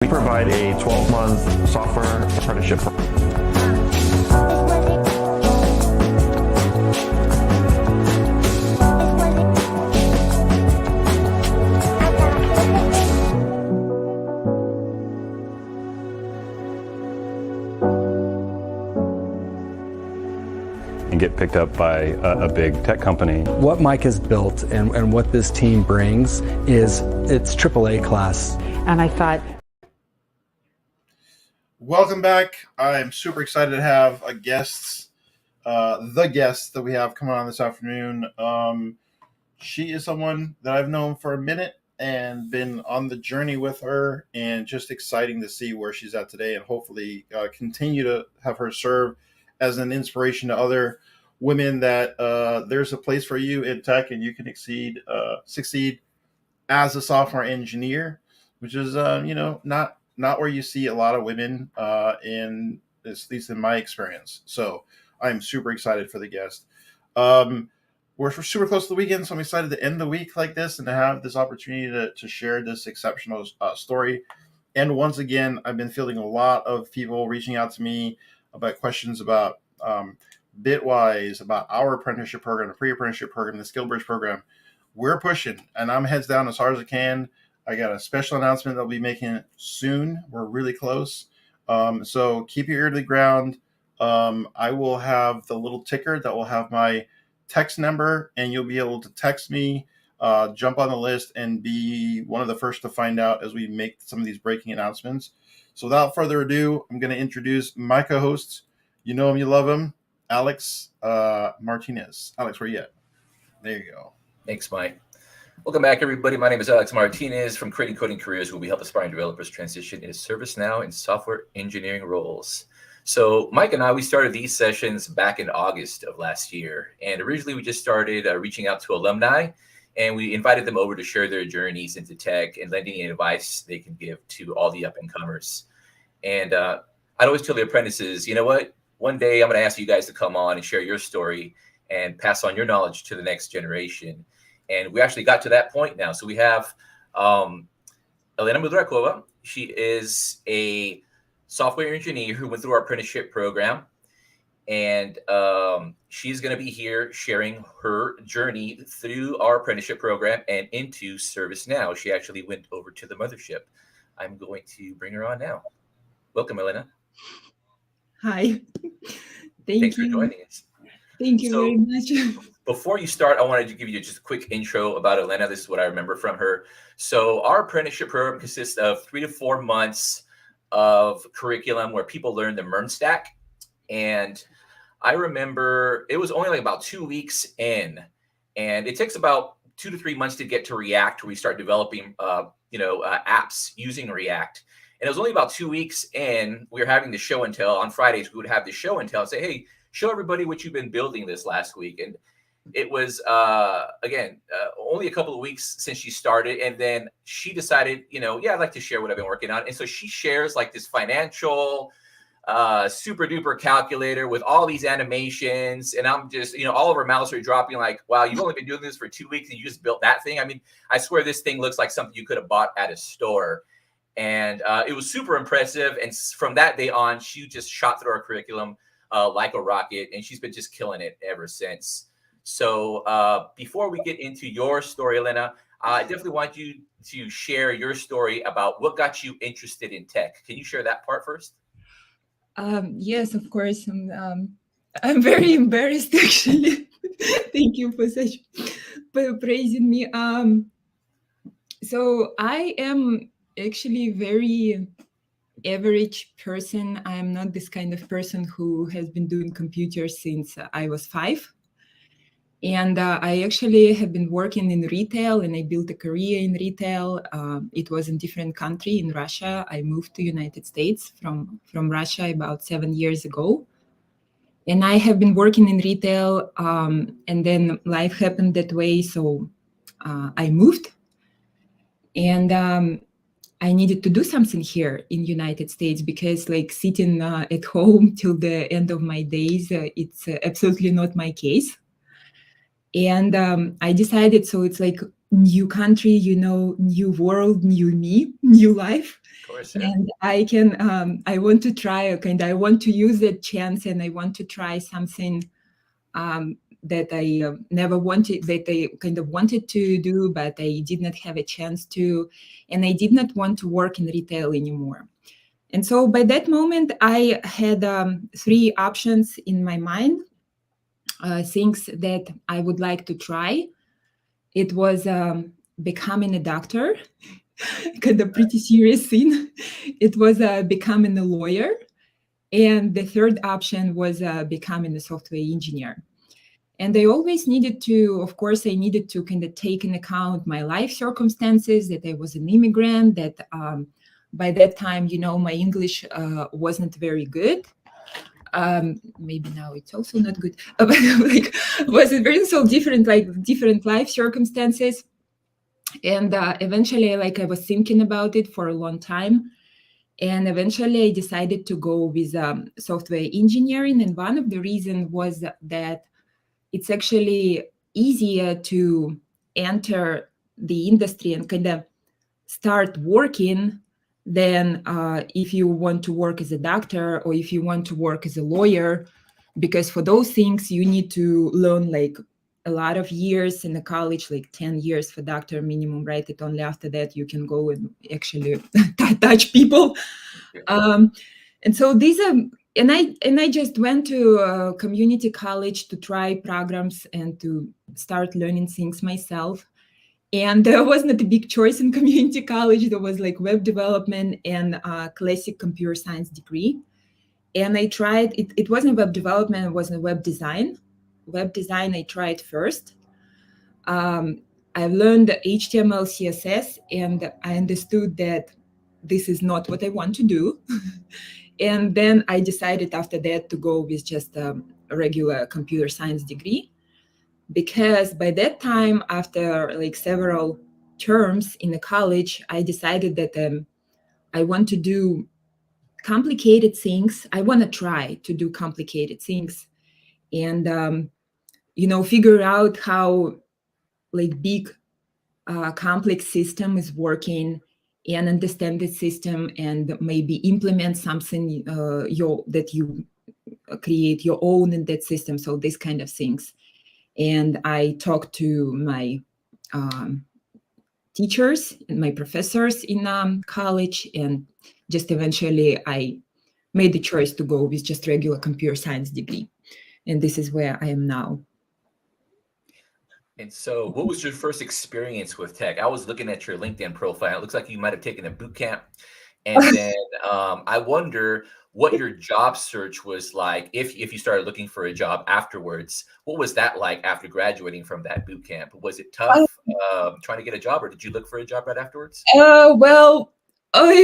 We provide a 12-month software apprenticeship program. And get picked up by a big tech company. What Mike has built and what this team brings is it's AAA class. And I thought, welcome back. I'm super excited to have the guest that we have coming on this afternoon. She is someone that I've known for a minute and been on the journey with her, and just exciting to see where she's at today, and hopefully continue to have her serve as an inspiration to other women that there's a place for you in tech and you can succeed as a software engineer, which is not where you see a lot of women in, at least in my experience. So I'm super excited for the guest. We're super close to the weekend, so I'm excited to end the week like this and to have this opportunity to share this exceptional story. And once again, I've been fielding a lot of people reaching out to me about questions about Bitwise, about our apprenticeship program, the pre-apprenticeship program, the skill bridge program. We're pushing, and I'm heads down as hard as I can. I got a special announcement that I'll be making soon. We're really close. So keep your ear to the ground. I will have the little ticker that will have my text number, and you'll be able to text me, jump on the list, and be one of the first to find out as we make some of these breaking announcements. So without further ado, I'm going to introduce my co-host. You know him, you love him, Alex Martinez. Alex, where you at? There you go. Thanks, Mike. Welcome back, everybody. My name is Alex Martinez from Creating Coding Careers, where we help aspiring developers transition into ServiceNow and software engineering roles. So Mike and I, we started these sessions back in August of last year. And originally, we just started reaching out to alumni, and we invited them over to share their journeys into tech and lending any advice they can give to all the up-and-comers. And I'd always tell the apprentices, you know what? One day, I'm going to ask you guys to come on and share your story and pass on your knowledge to the next generation. And we actually got to that point now. So we have Elena Mudrakova. She is a software engineer who went through our apprenticeship program. And she's going to be here sharing her journey through our apprenticeship program and into ServiceNow. She actually went over to the mothership. I'm going to bring her on now. Welcome, Elena. Hi. Thanks for joining us. Thank you very much. Before you start, I wanted to give you just a quick intro about Elena. This is what I remember from her. So our apprenticeship program consists of 3 to 4 months of curriculum where people learn the MERN stack. And I remember it was only like about 2 weeks in, and it takes about 2 to 3 months to get to React, where we start developing, apps using React. And it was only about 2 weeks in, we were having the show and tell. On Fridays, we would have the show and tell and say, hey, show everybody what you've been building this last week. And it was, only a couple of weeks since she started. And then she decided, I'd like to share what I've been working on. And so she shares like this financial super duper calculator with all these animations. And I'm just, all of our mouths are dropping like, wow, you've only been doing this for 2 weeks and you just built that thing. I mean, I swear this thing looks like something you could have bought at a store. And it was super impressive. And from that day on, she just shot through our curriculum like a rocket. And she's been just killing it ever since. So before we get into your story, Elena, I definitely want you to share your story about what got you interested in tech. Can you share that part first? Yes, of course. I'm very embarrassed, actually. Thank you for praising me. So I am actually very average person. I'm not this kind of person who has been doing computers since I was 5. And I actually have been working in retail, and I built a career in retail. It was in different country, in Russia. I moved to United States from Russia about 7 years ago. And I have been working in retail, and then life happened that way. So I moved, and I needed to do something here in United States, because like sitting at home till the end of my days, it's absolutely not my case. And I decided, so it's like new country, new world, new me, new life. Of course, yeah. And I want to try, I want to use that chance, and I want to try something that I never wanted, that I kind of wanted to do, but I did not have a chance to, and I did not want to work in retail anymore. And so by that moment, I had 3 options in my mind, things that I would like to try. It was becoming a doctor, kind of pretty serious thing. It was becoming a lawyer. And the third option was becoming a software engineer. And I always needed to, of course, I needed to kind of take into account my life circumstances, that I was an immigrant, that by that time, my English wasn't very good. Maybe now it's also not good, but like was it very so different, like different life circumstances. And eventually, like I was thinking about it for a long time. And eventually I decided to go with software engineering. And one of the reasons was that it's actually easier to enter the industry and kind of start working than if you want to work as a doctor or if you want to work as a lawyer, because for those things you need to learn like a lot of years in the college, like 10 years for doctor minimum, right? It only after that you can go and actually touch people. And so these are, and I just went to community college to try programs and to start learning things myself. And there wasn't a big choice in community college. There was like web development and classic computer science degree. And I tried, it wasn't web development, it was web design. Web design, I tried first. I learned HTML, CSS, and I understood that this is not what I want to do. And then I decided after that to go with just a regular computer science degree, because by that time, after like several terms in the college, I decided that I want to do complicated things. I want to try to do complicated things and, figure out how like big complex system is working and understand the system and maybe implement something that you create your own in that system. So these kind of things. And I talked to my teachers and my professors in college, and just eventually I made the choice to go with just regular computer science degree. And this is where I am now. And so what was your first experience with tech? I was looking at your LinkedIn profile. It looks like you might have taken a boot camp. And then I wonder what your job search was like if you started looking for a job afterwards. What was that like after graduating from that boot camp? Was it tough trying to get a job, or did you look for a job right afterwards? It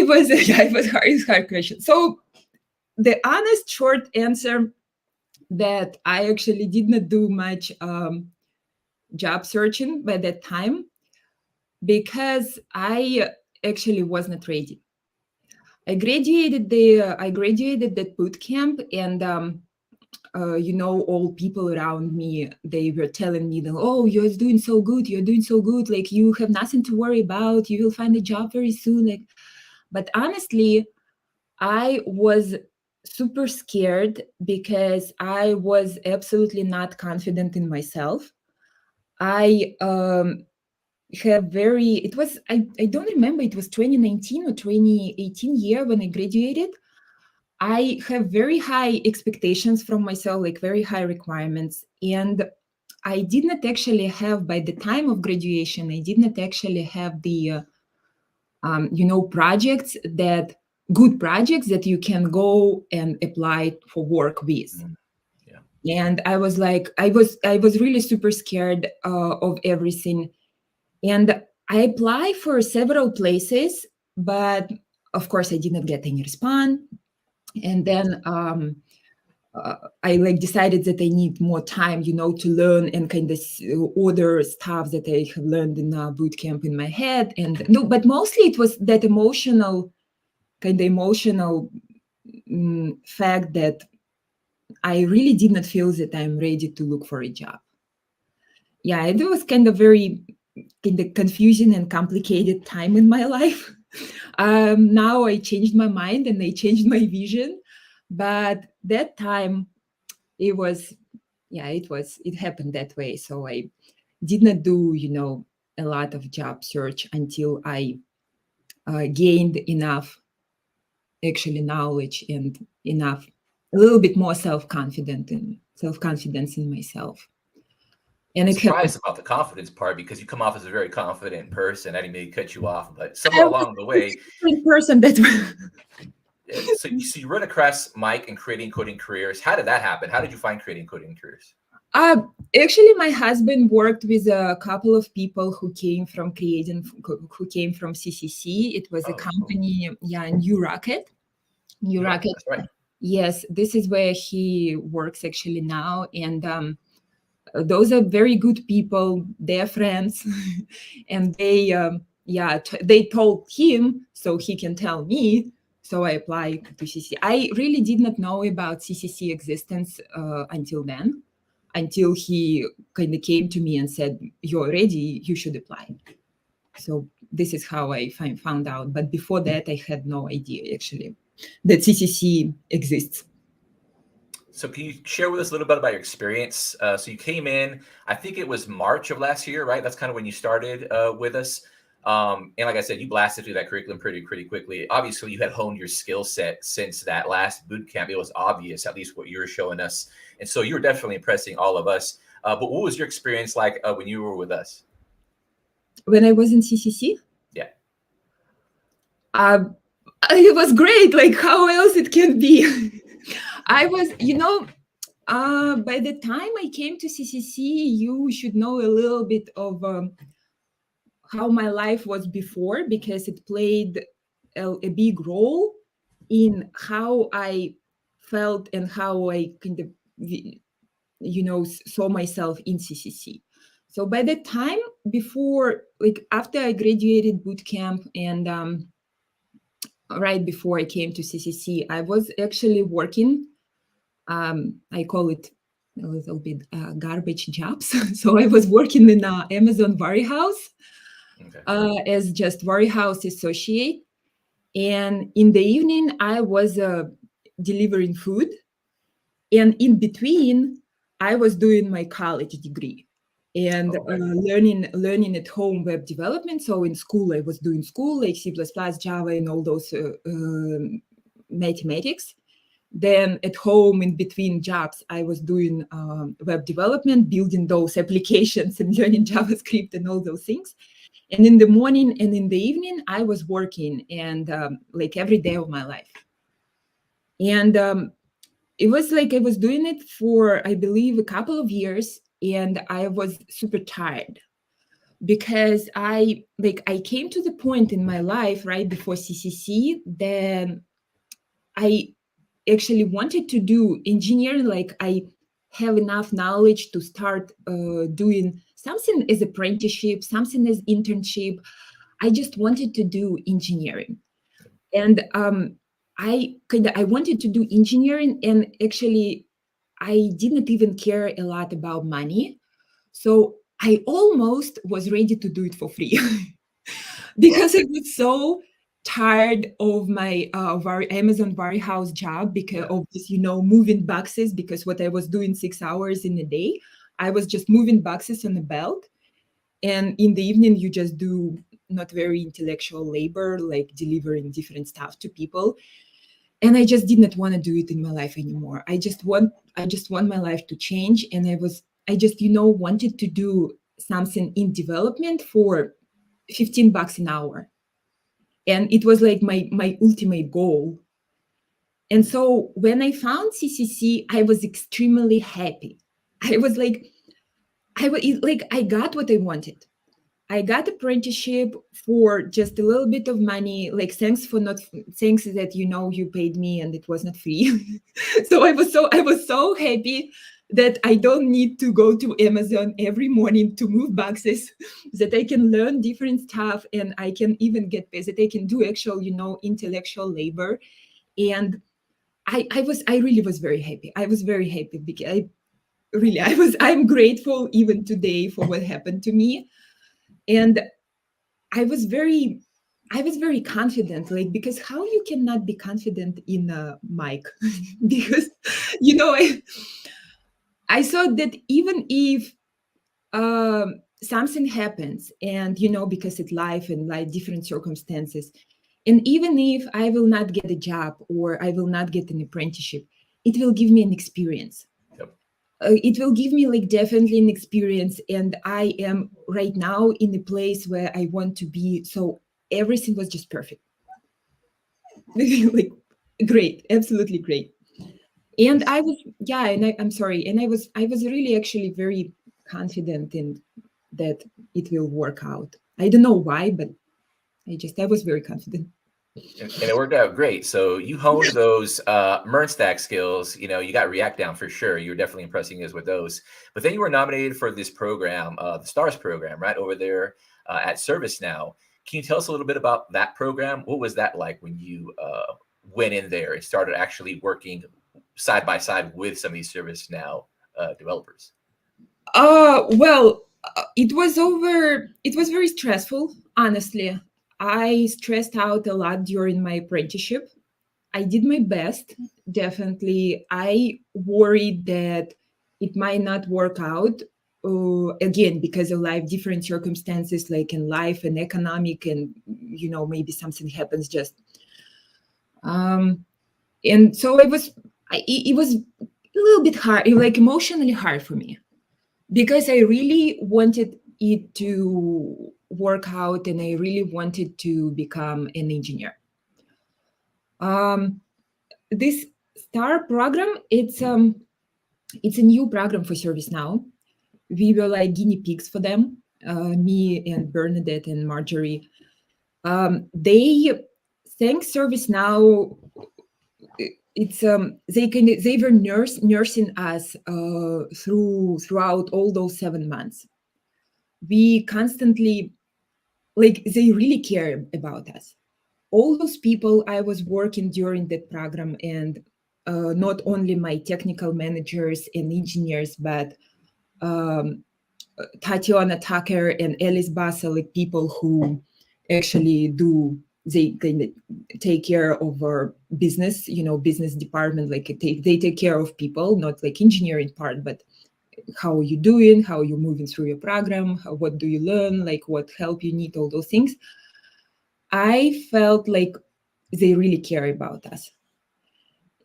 was hard question. So the honest short answer that I actually did not do much job searching by that time, because I actually was not ready. I graduated that boot camp, and all people around me, they were telling me that, oh, you're doing so good, like you have nothing to worry about, you will find a job very soon. Like, but honestly, I was super scared because I was absolutely not confident in myself. I I don't remember, it was 2019 or 2018 year when I graduated. I have very high expectations from myself, like very high requirements. And I did not actually have, by the time of graduation, I did not actually have the, good projects that you can go and apply for work with. Yeah. And I was like, I was really super scared of everything. And I applied for several places, but of course I did not get any response. And then I decided that I need more time, to learn and kind of order stuff that I have learned in boot camp in my head. And no, but mostly it was that emotional fact that I really did not feel that I'm ready to look for a job. Yeah, it was kind of very in the confusing and complicated time in my life. Now I changed my mind and I changed my vision, but that time it was, it happened that way. So I did not do, a lot of job search until I gained enough actually knowledge and enough, a little bit more self-confidence in myself. And I'm it happened. surprised about the confidence part because you come off as a very confident person. I didn't mean to cut you off, but somewhere along the way, person that so you run across Mike and creating coding careers. How did that happen? How did you find creating coding careers? Actually, my husband worked with a couple of people who came from CCC. It was a company, New Rocket. Rocket. That's right. Yes, this is where he works actually now. And those are very good people. They're friends. And they, they told him so he can tell me. So I applied to CCC. I really did not know about CCC existence until then. Until he kind of came to me and said, "You're ready, you should apply." So this is how I found out. But before that, I had no idea, actually, that CCC exists. So can you share with us a little bit about your experience? So you came in, I think it was March of last year, right? That's kind of when you started with us. And like I said, you blasted through that curriculum pretty quickly. Obviously, you had honed your skill set since that last boot camp. It was obvious, at least what you were showing us. And so you were definitely impressing all of us. But what was your experience like when you were with us? When I was in CCC? Yeah. It was great. Like, how else it can be? I was, by the time I came to CCC, you should know a little bit of how my life was before, because it played a big role in how I felt and how I kind of, saw myself in CCC. So by the time after I graduated boot camp and right before I came to CCC, I was actually working. I call it a little bit garbage jobs. So I was working in Amazon warehouse. Okay. As just warehouse associate. And in the evening, I was delivering food. And in between, I was doing my college degree and learning at home web development. So in school, I was doing like C++, Java, and all those mathematics. Then at home, in between jobs, I was doing web development, building those applications and learning JavaScript and all those things. And in the morning and in the evening, I was working, and like every day of my life. And it was like I was doing it for, I believe, a couple of years, and I was super tired because I came to the point in my life right before CCC that I actually wanted to do engineering. Like, I have enough knowledge to start doing something as apprenticeship, something as internship. I just wanted to do engineering. And I wanted to do engineering, and actually I didn't even care a lot about money. So I almost was ready to do it for free because I was so tired of my Amazon warehouse job because of this, moving boxes, because what I was doing 6 hours in a day, I was just moving boxes on a belt. And in the evening, you just do not very intellectual labor, like delivering different stuff to people. And I just did not want to do it in my life anymore. I just want my life to change. And I just wanted to do something in development for $15 an hour. And it was like my ultimate goal. And so when I found CCC, I was extremely happy. I was like, I got what I wanted. I got apprenticeship for just a little bit of money. Like, thanks that you paid me and it was not free. So I was so happy that I don't need to go to Amazon every morning to move boxes, that I can learn different stuff, and I can even get paid, that I can do actual, intellectual labor. And I really was very happy. I was very happy because I'm grateful even today for what happened to me. And I was very confident, like, because how you cannot be confident in a mic? Because, I thought that even if something happens, and because it's life and like different circumstances, and even if I will not get a job or I will not get an apprenticeship, it will give me an experience. Yep. It will give me like definitely an experience, and I am right now in a place where I want to be. So everything was just perfect. Like great, absolutely great. And I was, yeah, and I'm sorry, and I was really actually very confident in that it will work out. I don't know why, but I was very confident. And it worked out great. So you honed those MERN stack skills. You got React down for sure. You were definitely impressing us with those. But then you were nominated for this program, the STARS program, right over there at ServiceNow. Can you tell us a little bit about that program? What was that like when you went in there and started actually working side by side with some of these ServiceNow developers? Well, it was very stressful, honestly. I stressed out a lot during my apprenticeship. I did my best, definitely. I worried that it might not work out, again, because of life, different circumstances, like in life and economic, and, maybe something happens just. And so it was a little bit hard, like emotionally hard for me, because I really wanted it to work out and I really wanted to become an engineer. This STAR program, it's a new program for ServiceNow. We were like guinea pigs for them, me and Bernadette and Marjorie. They thank ServiceNow. It's they were nursing us throughout all those 7 months. We constantly, like, they really care about us. All those people I was working during that program, and not only my technical managers and engineers, but Tatiana Tucker and Alice Bassa, like people who actually they take care of our business, business department, like they take care of people, not like engineering part, but how are you doing, how are you moving through your program, what do you learn, like what help you need, all those things. I felt like they really care about us.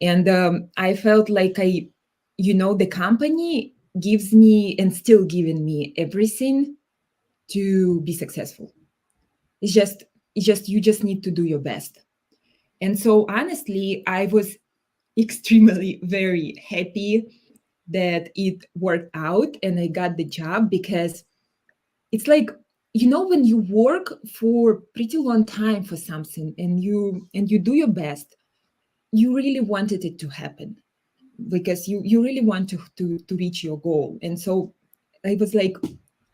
And I felt like the company gives me and still giving me everything to be successful. It's just you just need to do your best. And so honestly, I was extremely very happy that it worked out and I got the job, because it's like, when you work for pretty long time for something and you do your best, you really wanted it to happen, because you really want to reach your goal. And so I was like,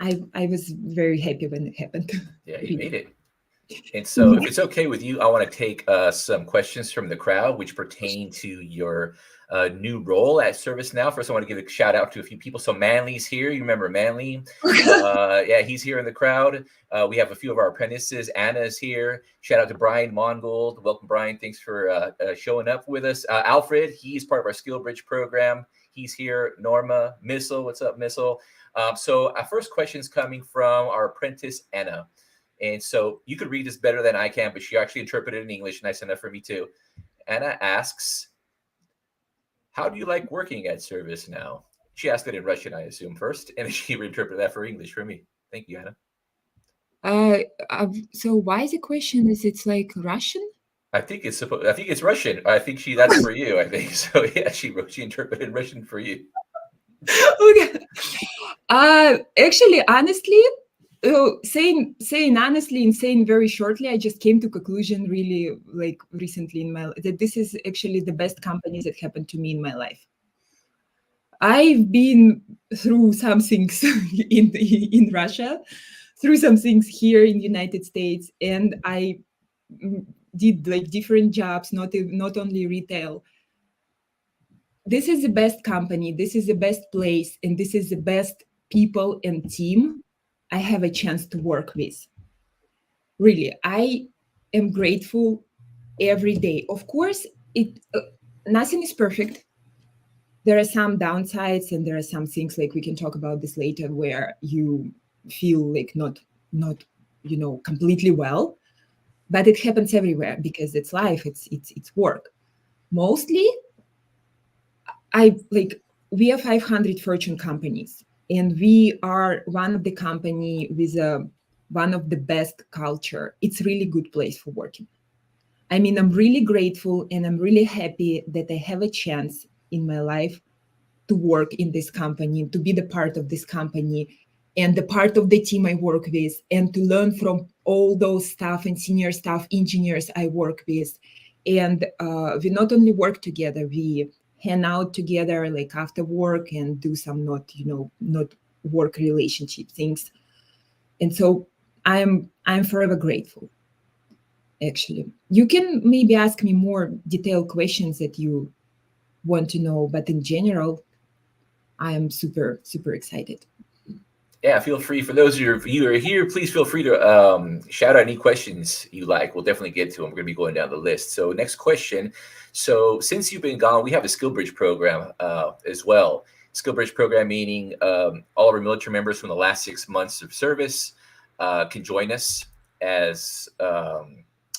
I was very happy when it happened. Yeah, you made it. And so if it's okay with you, I want to take some questions from the crowd, which pertain to your new role at ServiceNow. First, I want to give a shout out to a few people. So Manly's here. You remember Manly? Yeah, he's here in the crowd. We have a few of our apprentices. Anna's here. Shout out to Brian Mongold. Welcome, Brian. Thanks for showing up with us. Alfred, he's part of our Skill Bridge program. He's here. Norma, Missile. What's up, Missile? So our first question is coming from our apprentice, Anna. And so you could read this better than I can, but she actually interpreted it in English. Nice enough for me too. Anna asks, how do you like working at ServiceNow? She asked it in Russian, I assume, first, and she reinterpreted that for English for me. Thank you, Anna. So why the question is it's like Russian? I think it's Russian. I think that's for you, I think. So yeah, she interpreted Russian for you. Okay. Actually, honestly, saying honestly and saying very shortly, I just came to conclusion really like recently in my life that this is actually the best company that happened to me in my life. I've been through some things in Russia, through some things here in the United States, and I did like different jobs, not only retail. This is the best company, this is the best place, and this is the best people and team I have a chance to work with. Really, I am grateful every day. Of course, nothing is perfect. There are some downsides, and there are some things, like we can talk about this later, where you feel like not completely well. But it happens everywhere because it's life. It's work. Mostly, we are 500 Fortune companies, and we are one of the company with one of the best culture. It's really good place for working. I mean, I'm really grateful and I'm really happy that I have a chance in my life to work in this company, to be the part of this company and the part of the team I work with, and to learn from all those staff and senior staff engineers I work with. And we not only work together, we hang out together like after work and do some not work relationship things. And so I'm forever grateful. Actually, you can maybe ask me more detailed questions that you want to know, but in general, I am super, super excited. Yeah, feel free. For those of you who are here, please feel free to shout out any questions you like. We'll definitely get to them. We're going to be going down the list. So next question. So since you've been gone, we have a Skill Bridge program as well. Skill Bridge program meaning all of our military members from the last 6 months of service can join us as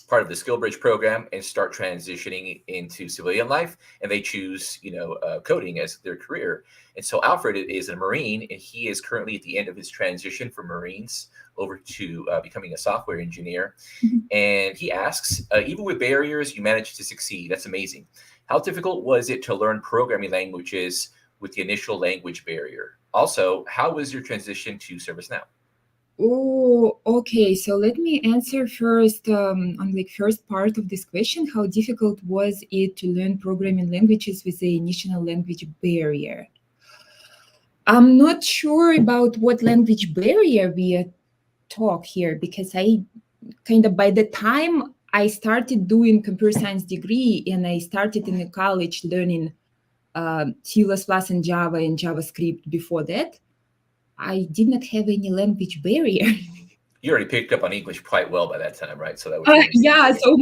part of the Skill Bridge program and start transitioning into civilian life, and they choose, coding as their career. And so Alfred is a Marine, and he is currently at the end of his transition from Marines over to becoming a software engineer. Mm-hmm. And he asks, even with barriers, you managed to succeed. That's amazing. How difficult was it to learn programming languages with the initial language barrier? Also, how was your transition to ServiceNow? Oh, okay. So let me answer first on the first part of this question. How difficult was it to learn programming languages with the initial language barrier? I'm not sure about what language barrier we talk here, because I kind of, by the time I started doing computer science degree and I started in the college learning C++ and Java and JavaScript before that, I did not have any language barrier. You already picked up on English quite well by that time, right? So that was yeah. So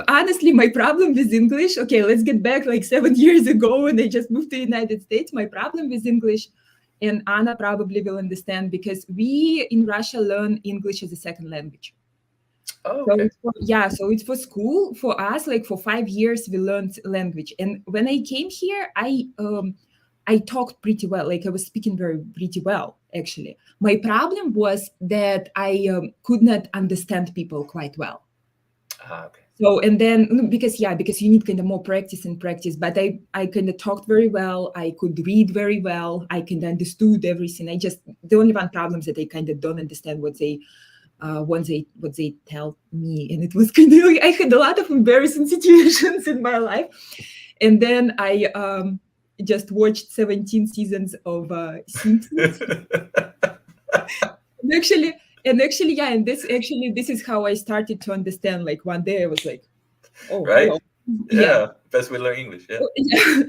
honestly, my problem with English. Okay, let's get back like 7 years ago when I just moved to the United States. My problem with English, and Anna probably will understand, because we in Russia learn English as a second language. Oh, okay. So it's for school. For us, like for 5 years, we learned language. And when I came here, I talked pretty well, like I was speaking pretty well, actually. My problem was that I could not understand people quite well. Okay. So, and then, because you need kind of more practice, but I kind of talked very well. I could read very well. I kind of understood everything. The only one problem is that I kind of don't understand what they tell me. And it was kind of, I had a lot of embarrassing situations in my life. And then I, just watched 17 seasons of Simpsons. and this is how I started to understand. Like one day I was like, oh, right. Yeah. Best way to learn English. Yeah.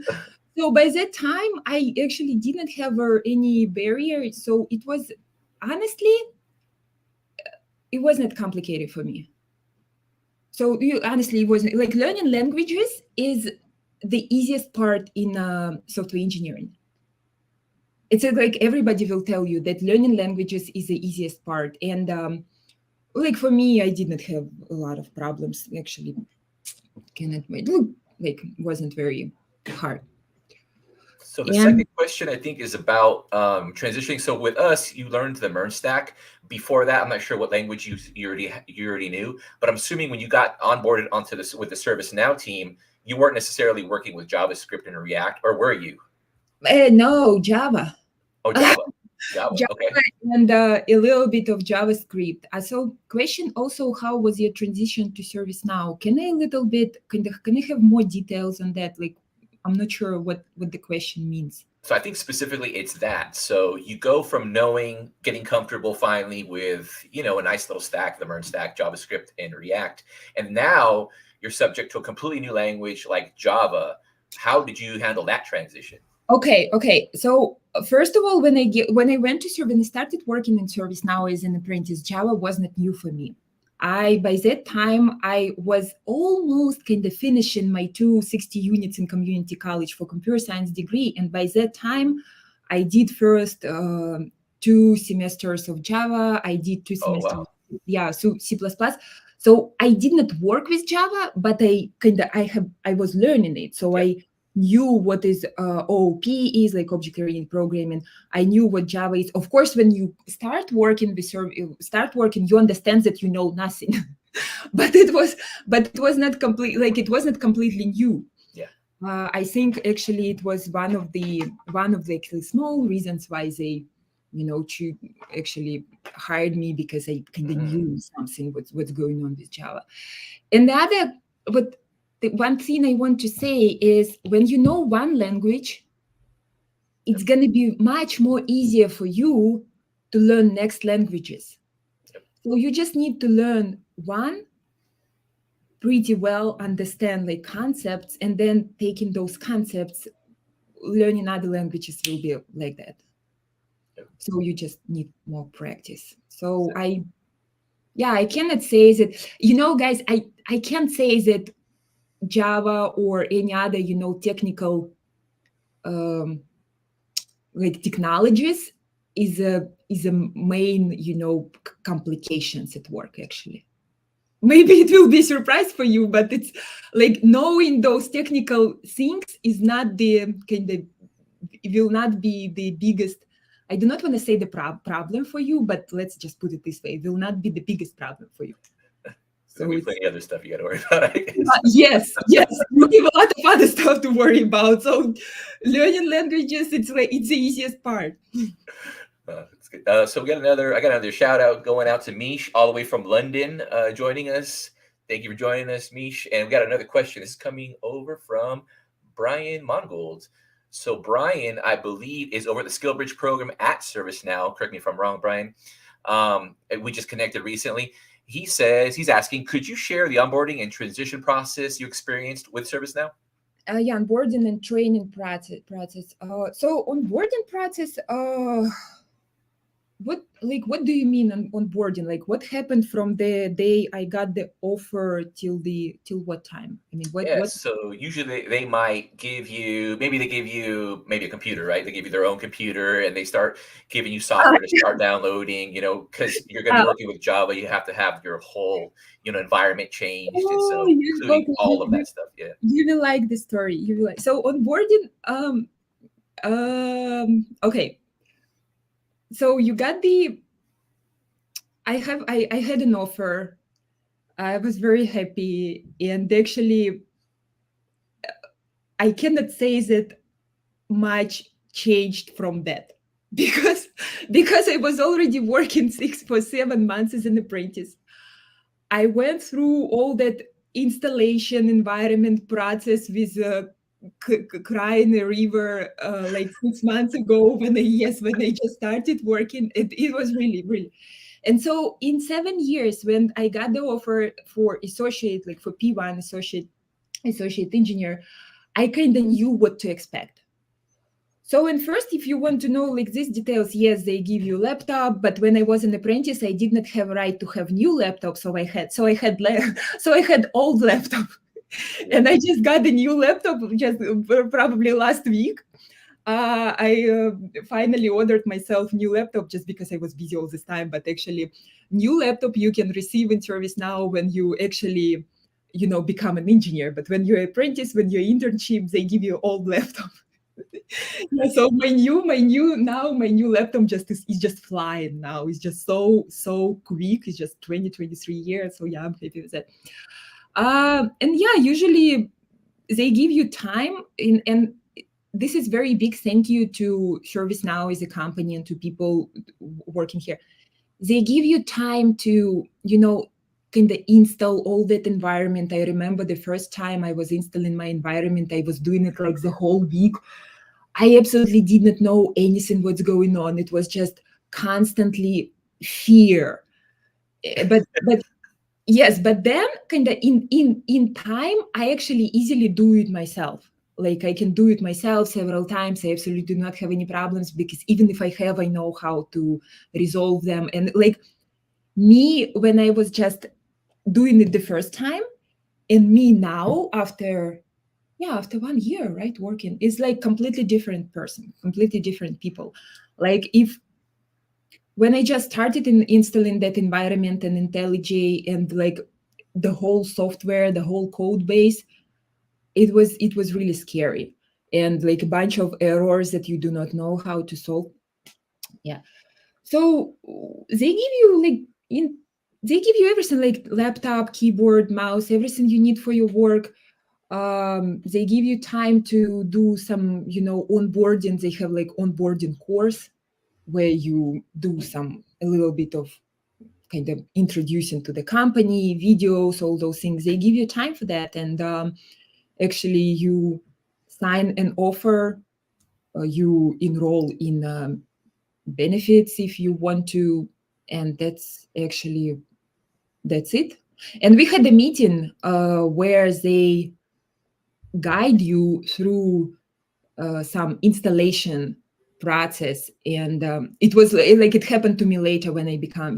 So by that time, I actually didn't have any barrier. So it was, honestly, it wasn't complicated for me. So honestly, it wasn't, like, learning languages is the easiest part in software engineering. It's like everybody will tell you that learning languages is the easiest part. And like for me, I did not have a lot of problems, actually. Wasn't very hard. So the second question, I think, is about transitioning. So with us, you learned the MERN stack. Before that, I'm not sure what language you already knew, but I'm assuming when you got onboarded onto this with the ServiceNow team, you weren't necessarily working with JavaScript and React, or were you? No, Java. Oh, Java. Java, okay. And a little bit of JavaScript. So question also, how was your transition to ServiceNow? Can I have more details on that? Like, I'm not sure what the question means. So I think specifically it's that. So you go from getting comfortable finally with, a nice little stack, the MERN stack, JavaScript and React. And now you're subject to a completely new language like Java. How did you handle that transition? Okay. So first of all, when I went to Service and started working in ServiceNow as an apprentice, Java wasn't new for me. By that time I was almost kind of finishing my 260 units in community college for computer science degree, and by that time I did first 2 semesters of Java. I did 2 semesters, so C++. So I did not work with Java, but I was learning it. So I knew what is OOP is, like object-oriented programming. I knew what Java is. Of course, when you start working, you understand that you know nothing. but it was not complete. Like it wasn't completely new. I think actually it was one of the actually small reasons why they, actually hired me, because I kind of knew something what's going on with Java. And the one thing I want to say is, when you know one language, it's going to be much more easier for you to learn next languages. So you just need to learn one, pretty well understand like concepts, and then taking those concepts, learning other languages will be like that. So you just need more practice. So I cannot say that, guys, I can't say that Java or any other, technical like technologies is a main, complications at work. Actually, maybe it will be a surprise for you, but it's like knowing those technical things is not the it will not be the biggest. I do not want to say the problem for you, but let's just put it this way: it will not be the biggest problem for you. So there'll be plenty other stuff you got to worry about, I guess. Yes. You have a lot of other stuff to worry about. So learning languages, it's the easiest part. That's good. So I got another shout out going out to Mish, all the way from London, joining us. Thank you for joining us, Mish. And we got another question. This is coming over from Brian Mongold. So Brian, I believe, is over at the Skill Bridge program at ServiceNow. Correct me if I'm wrong, Brian. We just connected recently. He says, he's asking, could you share the onboarding and transition process you experienced with ServiceNow? Onboarding and training process. So onboarding process, what do you mean on onboarding? Like, what happened from the day I got the offer till what time? I mean, what? So usually they might give you maybe a computer, right? They give you their own computer and they start giving you software to start downloading, because you're going to be working with Java. You have to have your whole, environment changed. And so including all of that stuff. Yeah. You will like the story. You will like, so onboarding. Okay. So you got I had an offer. I was very happy, and actually I cannot say that much changed from that, because I was already working 6 for 7 months as an apprentice. I went through all that installation environment process with crying a river like 6 months ago when I just started working. It was really. And so in 7 years, when I got the offer for associate, like for P1 associate engineer, I kind of knew what to expect. So in first, if you want to know like these details, yes, they give you a laptop, but when I was an apprentice, I did not have a right to have new laptop. So I had old laptop. And I just got a new laptop just probably last week. I finally ordered myself new laptop just because I was busy all this time. But actually, new laptop you can receive in ServiceNow when you actually, become an engineer. But when you're apprentice, when you're internship, they give you old laptop. So my new laptop is just flying now. It's just so quick. It's just 23 years. So yeah, I'm happy with that. And yeah, usually they give you time, and this is very big thank you to ServiceNow as a company and to people working here. They give you time to, kind of install all that environment. I remember the first time I was installing my environment, I was doing it like the whole week. I absolutely did not know anything what's going on. It was just constantly fear. But yes, but then kind of in time, I actually easily do it myself. like I can do it myself several times. I absolutely do not have any problems, because even if I have, I know how to resolve them. And like me, when I was just doing it the first time, and me now after 1 year, right, working, is like completely different person, completely different people. Like when I just started installing that environment and IntelliJ and like the whole software, the whole code base, it was really scary, and like a bunch of errors that you do not know how to solve. Yeah. So they give you they give you everything, like laptop, keyboard, mouse, everything you need for your work. They give you time to do some, onboarding. They have like onboarding course where you do a little bit of kind of introducing to the company, videos, all those things. They give you time for that. And actually you sign an offer, you enroll in benefits if you want to, and that's it. And we had a meeting where they guide you through some installation process, and it was like it happened to me later when I became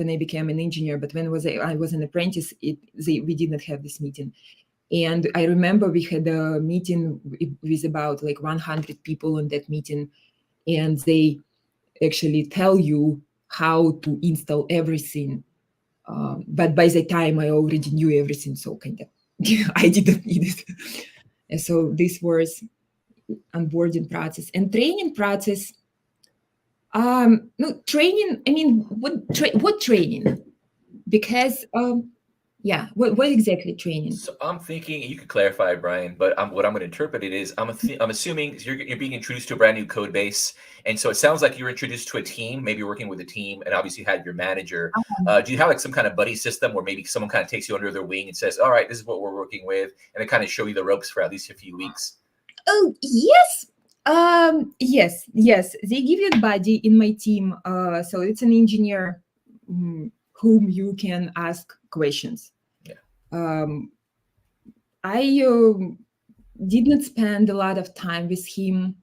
an engineer. But when I was an apprentice, we did not have this meeting. And I remember we had a meeting with about like 100 people in that meeting, and they actually tell you how to install everything. But by the time I already knew everything, so kind of I didn't need it. And so this was onboarding process and training process. No training. I mean, what training? Because what exactly training? So I'm thinking, you could clarify, Brian, but what I'm going to interpret it is I'm assuming you're being introduced to a brand new code base, and so it sounds like you're introduced to a team, maybe working with a team, and obviously you had your manager. Do you have like some kind of buddy system where maybe someone kind of takes you under their wing and says, "All right, this is what we're working with," and they kind of show you the ropes for at least a few weeks? Oh yes. Yes. They give you a buddy in my team. So it's an engineer whom you can ask questions. I did not spend a lot of time with him.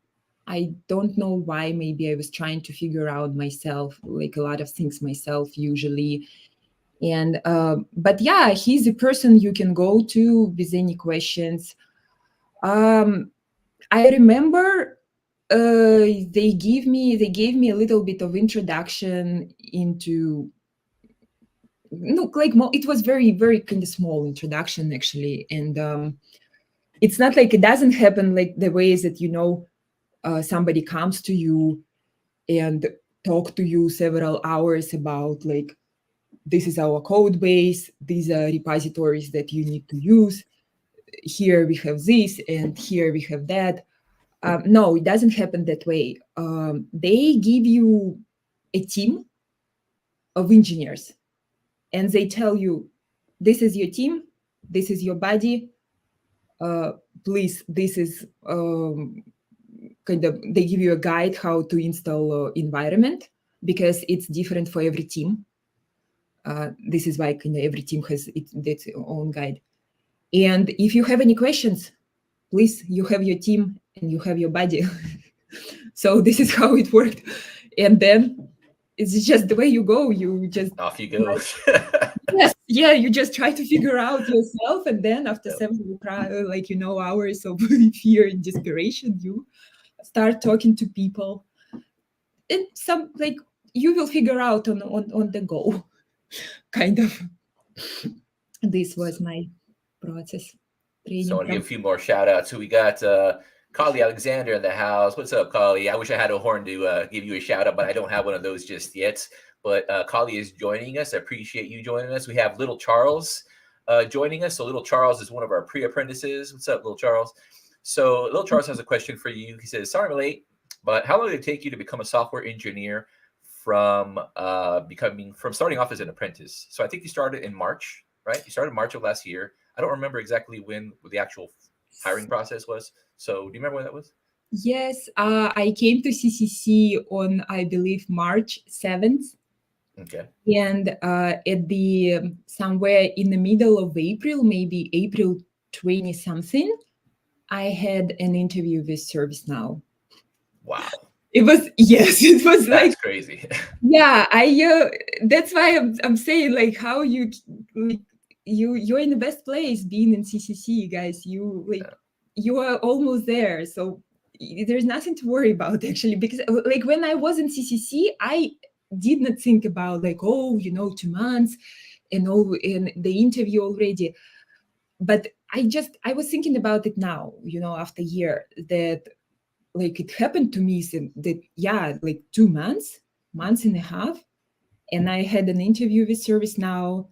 I don't know why. Maybe I was trying to figure out myself, like a lot of things myself usually. And but yeah, he's a person you can go to with any questions. I remember they gave me a little bit of introduction into it was very, very kind of small introduction actually. And it's not like it doesn't happen like the ways that somebody comes to you and talk to you several hours about like, this is our code base, these are repositories that you need to use, here we have this and here we have that. No, it doesn't happen that way. They give you a team of engineers and they tell you, this is your team, this is your buddy. Please, this is they give you a guide how to install environment, because it's different for every team. This is why every team has its own guide. And if you have any questions, please, you have your team and you have your buddy. So this is how it worked. And then it's just the way you go. You just off you go. Yes, yeah, you just try to figure out yourself, and then after several hours of fear and desperation, you start talking to people, and you will figure out on the go, kind of. This was my process. So I want to give a few more shout outs. So we got Kali Alexander in the house. What's up, Kali? I wish I had a horn to give you a shout out, but I don't have one of those just yet. But Kali is joining us. I appreciate you joining us. We have Little Charles joining us. So Little Charles is one of our pre-apprentices. What's up, Little Charles? So Little Charles has a question for you. He says, sorry I'm late, but how long did it take you to become a software engineer from starting off as an apprentice? So I think you started in March, right? You started March of last year. I don't remember exactly when the actual hiring process was. So do you remember when that was? Yes, I came to CCC on, I believe, March 7th. Okay. And at somewhere in the middle of April, maybe April 20 something, I had an interview with ServiceNow. Wow, It was, yes, it was that's like, crazy. yeah, that's why I'm saying, like, how you, like, you're in the best place being in CCC, guys. You, like, you are almost there. So there's nothing to worry about, actually, because, like, when I was in CCC, I did not think about, like, oh, 2 months and all in the interview already. But I was thinking about it now, after a year, that, like, it happened to me, that, yeah, like 2 months, months and a half. And I had an interview with ServiceNow,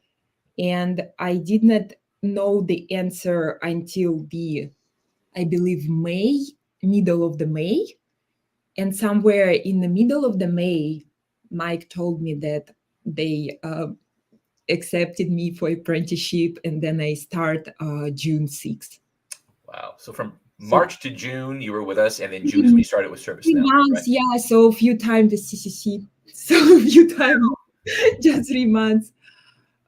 and I did not know the answer until I believe, middle of the May. And somewhere in the middle of the May, Mike told me that they accepted me for apprenticeship, and then I start June 6th. Wow. So from March to June, you were with us, and then June is when you started with 3 ServiceNow. months, Right? yeah. So a few times with CCC, so a few times, just 3 months,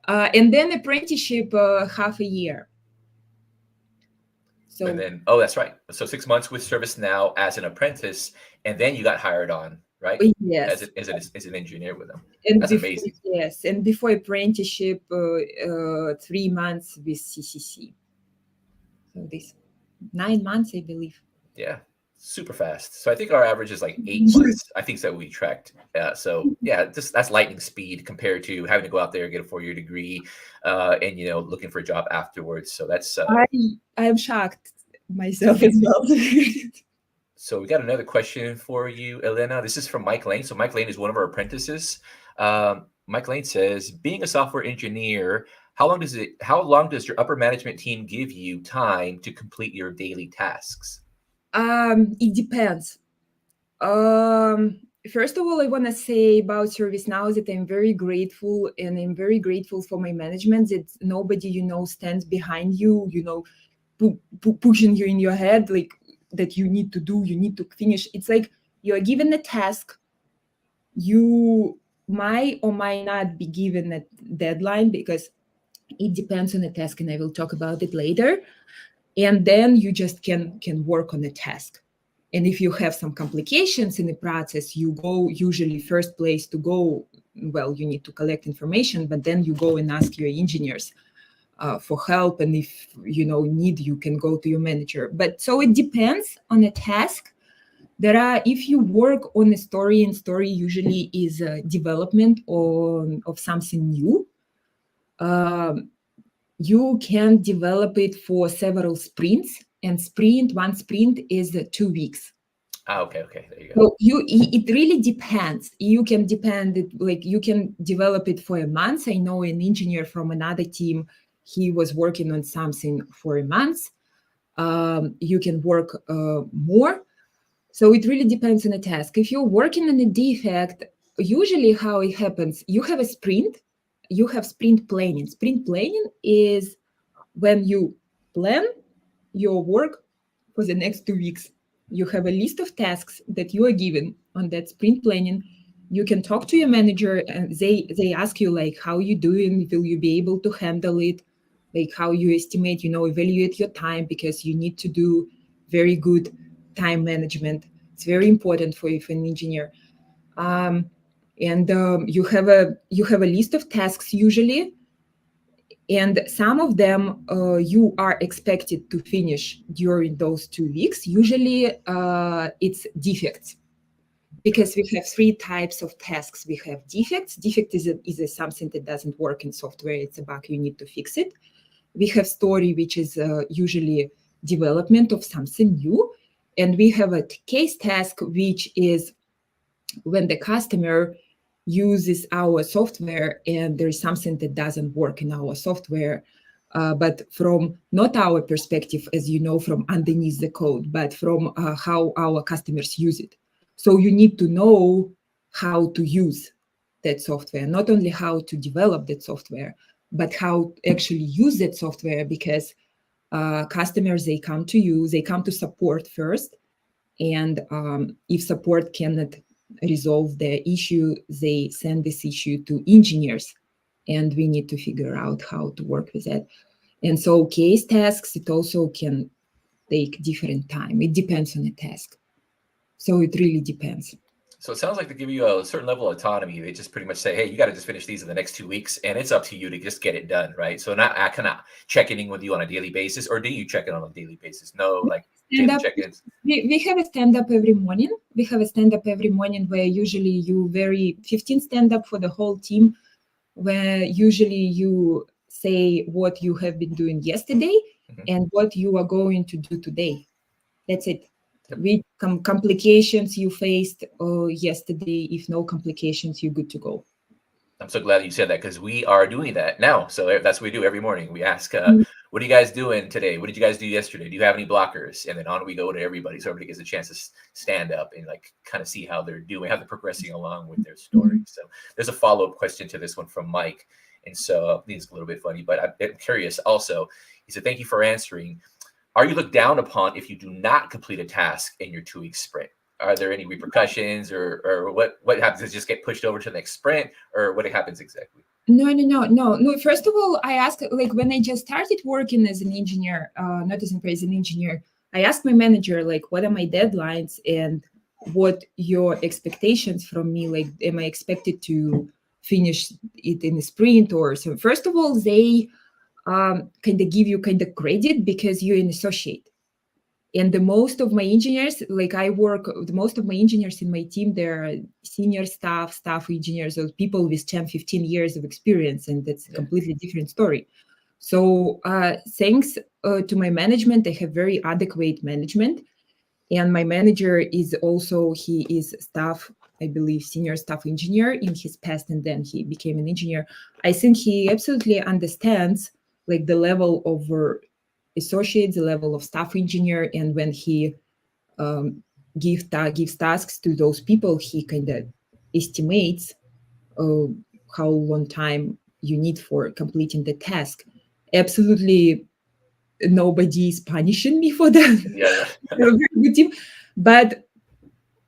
and then apprenticeship, half a year. So, And then, oh, that's right. So 6 months with ServiceNow as an apprentice, and then you got hired on, right? yes, As an engineer with them. and That's before, amazing. yes, and before apprenticeship, 3 months with CCC. So this 9 months, I believe. Yeah, super fast. So I think our average is like 8 months. I think that we tracked. So yeah, that's lightning speed compared to having to go out there, get a 4-year degree, and looking for a job afterwards. So that's. I am shocked myself as well. So we got another question for you, Elena. This is from Mike Lane. So Mike Lane is one of our apprentices. Mike Lane says, being a software engineer, how long does your upper management team give you time to complete your daily tasks? It depends. First of all, I want to say about ServiceNow that I'm very grateful, and I'm very grateful for my management, that nobody, stands behind you, pushing you in your head, like, that you need to finish. It's like you're given a task, you might or might not be given a deadline, because it depends on the task, and I will talk about it later. And then you just can work on the task. And if you have some complications in the process, you go, usually first place to go, well, you need to collect information, but then you go and ask your engineers for help. And if need, you can go to your manager. But so it depends on a task. If you work on a story, and story usually is a development of something new, you can develop it for several sprints, and one sprint is 2 weeks. Okay, there you go. So it really depends. You can you can develop it for a month. I know an engineer from another team, he was working on something for a month. You can work more. So it really depends on the task. If you're working on a defect, usually how it happens, you have a sprint, you have sprint planning. Sprint planning is when you plan your work for the next 2 weeks. You have a list of tasks that you are given on that sprint planning. You can talk to your manager, and they ask you, like, how you doing? Will you be able to handle it? Like, how you estimate, evaluate your time, because you need to do very good time management. It's very important for you, for an engineer. And you have a list of tasks usually, and some of them you are expected to finish during those 2 weeks. Usually it's defects, because we have 3 types of tasks. We have defects. Defect is something that doesn't work in software. It's a bug, you need to fix it. We have story, which is usually development of something new. And we have a case task, which is when the customer uses our software and there's something that doesn't work in our software, but from not our perspective, as you know, from underneath the code, but from how our customers use it. So you need to know how to use that software, not only how to develop that software, but how to actually use that software, because customers, they come to you, they come to support first. And if support cannot resolve the issue, they send this issue to engineers, and we need to figure out how to work with that. And so case tasks, it also can take different time. It depends on the task. So it really depends. So it sounds like they give you a certain level of autonomy. They just pretty much say, hey, you got to just finish these in the next 2 weeks, and it's up to you to just get it done, right? So not I cannot checking in with you on a daily basis, or do you check in on a daily basis? No, like daily check-ins. We have a stand-up every morning. We have a stand-up every morning where usually you 15 stand-up for the whole team, where usually you say what you have been doing yesterday and what you are going to do today. That's it. With complications you faced yesterday, if no complications, you're good to go. I'm so glad you said that, because we are doing that now. So that's what we do every morning. We ask, what are you guys doing today? What did you guys do yesterday? Do you have any blockers? And then on we go to everybody, so everybody gets a chance to stand up and like kind of see how they're doing, how they're progressing along with their story. So there's a follow-up question to this one from Mike. And so I think it's a little bit funny, but I'm curious also. He said, thank you for answering. Are you looked down upon if you do not complete a task in your 2-week sprint? Are there any repercussions, or what happens? Does it just get pushed over to the next sprint, or what happens exactly? No. First of all, I asked, like when I just started working as an engineer, not as an engineer, I asked my manager, like, what are my deadlines and what your expectations from me? Like, am I expected to finish it in a sprint or so? First of all, they kind of give you kind of credit because you're an associate. And the most of my engineers, the most of my engineers in my team, they're senior staff engineers, or people with 10, 15 years of experience. And that's a completely different story. So thanks to my management, I have very adequate management. And my manager is also, he is staff, I believe, senior staff engineer in his past, and then he became an engineer. I think he absolutely understands like the level of associate, the level of staff engineer, and when he gives tasks to those people, he kind of estimates how long time you need for completing the task. Absolutely nobody is punishing me for that. We're a very good team. But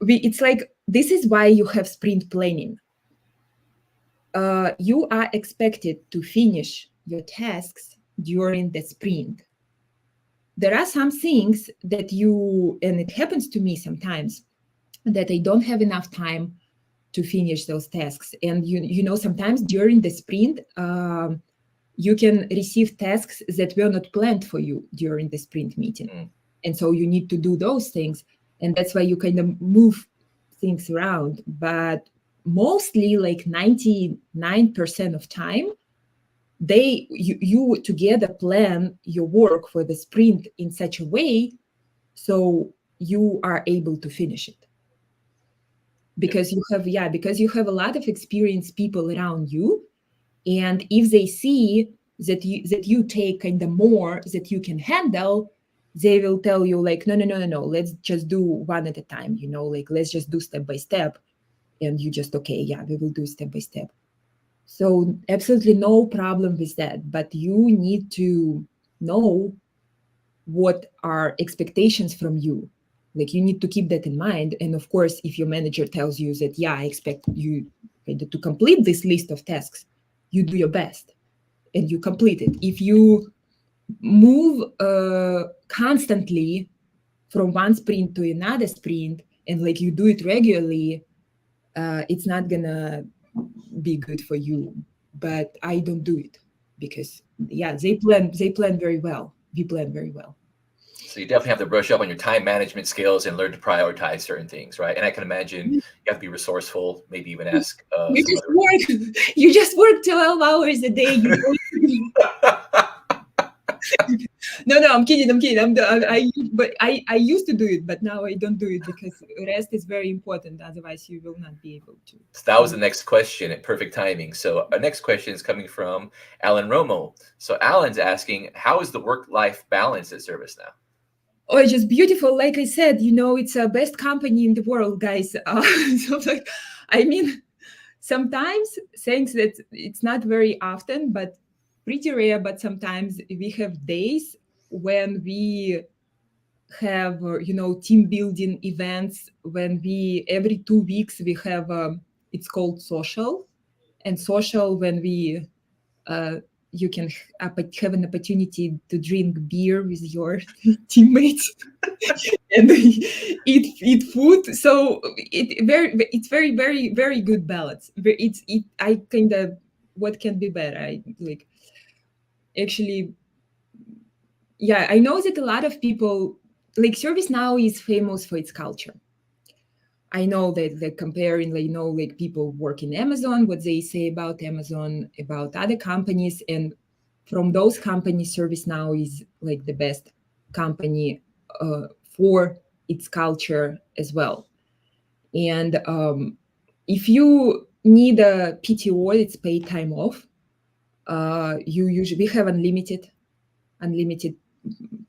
it's like, this is why you have sprint planning. You are expected to finish your tasks during the sprint. There are some things that and it happens to me sometimes, that I don't have enough time to finish those tasks. And sometimes during the sprint, you can receive tasks that were not planned for you during the sprint meeting. And so you need to do those things. And that's why you kind of move things around. But mostly like 99% of time, you together plan your work for the sprint in such a way so you are able to finish it. Because you have a lot of experienced people around you. And if they see that you take kind of more that you can handle, they will tell you like, no, let's just do one at a time, like let's just do step by step. And you just, okay, we will do step by step. So absolutely no problem with that. But you need to know what are expectations from you. Like you need to keep that in mind. And of course, if your manager tells you that, I expect you to complete this list of tasks, you do your best and you complete it. If you move constantly from one sprint to another sprint and like you do it regularly, it's not gonna be good for you. But I don't do it because they plan very well. We plan very well. So you definitely have to brush up on your time management skills and learn to prioritize certain things, right? And I can imagine you have to be resourceful, maybe even ask. You just work 12 hours a day. No, I'm kidding. I used to do it, but now I don't do it because rest is very important. Otherwise, you will not be able to. So that was the next question at perfect timing. So our next question is coming from Alan Romo. So Alan's asking, how is the work-life balance at ServiceNow? Oh, it's just beautiful. Like I said, it's the best company in the world, guys. Sometimes things that it's not very often, but pretty rare. But sometimes we have days when we have, team building events. When every 2 weeks we have, it's called social, and social when we you can have an opportunity to drink beer with your teammates and eat food. So it's very good balance. I kind of, what can be better? I like, actually, yeah, I know that a lot of people, like, ServiceNow is famous for its culture. I know that they're comparing, like, like people work in Amazon, what they say about Amazon, about other companies. And from those companies, ServiceNow is like the best company for its culture as well. And if you need a PTO, it's paid time off. We have unlimited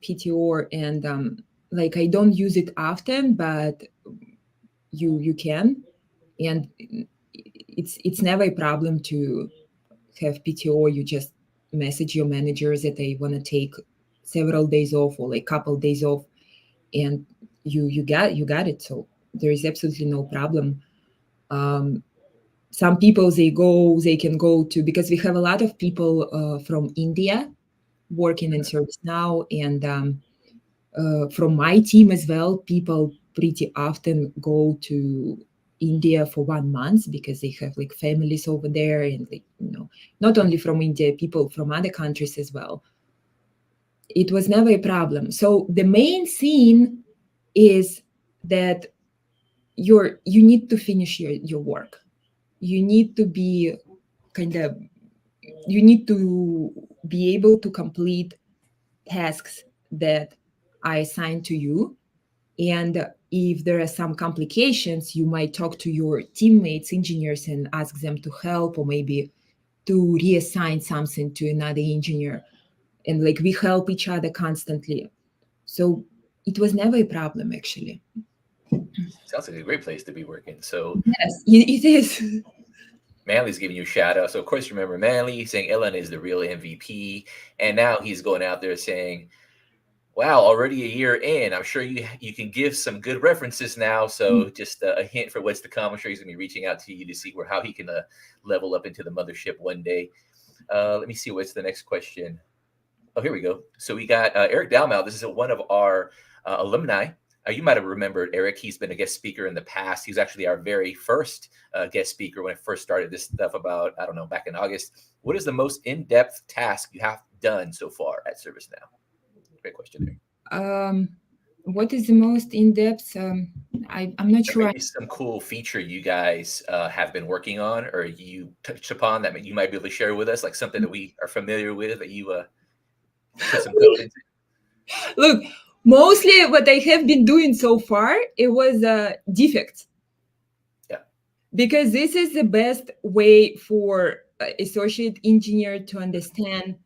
PTO, and like, I don't use it often, but you can, and it's never a problem to have PTO. You just message your managers that they want to take several days off or like couple days off, and you got it. So there is absolutely no problem. Some people, they can go to, because we have a lot of people from India working in ServiceNow, and from my team as well, people pretty often go to India for 1 month because they have like families over there, and like, not only from India, people from other countries as well. It was never a problem. So the main thing is that you need to finish your work. You need to be you need to be able to complete tasks that I assign to you. And if there are some complications, you might talk to your teammates, engineers, and ask them to help, or maybe to reassign something to another engineer. And like, we help each other constantly. So it was never a problem, actually. Sounds like a great place to be working. So yes, it is. Manley's giving you a shout out. So of course, remember Manley saying Elena is the real MVP. And now he's going out there saying, wow, already a year in. I'm sure you can give some good references now. So just a hint for what's to come. I'm sure he's going to be reaching out to you to see how he can level up into the mothership one day. Let me see what's the next question. Oh, here we go. So we got Eric Dalmau. This is one of our alumni. You might have remembered Eric. He's been a guest speaker in the past. He was actually our very first guest speaker when I first started this stuff about, I don't know, back in August. What is the most in-depth task you have done so far at ServiceNow? Great question there. What is the most in-depth? I'm not sure. Maybe some cool feature you guys have been working on, or you touched upon that you might be able to share with us, like something that we are familiar with that you put some code into. Look, mostly what I have been doing so far, it was defects. Yeah. Because this is the best way for associate engineer to understand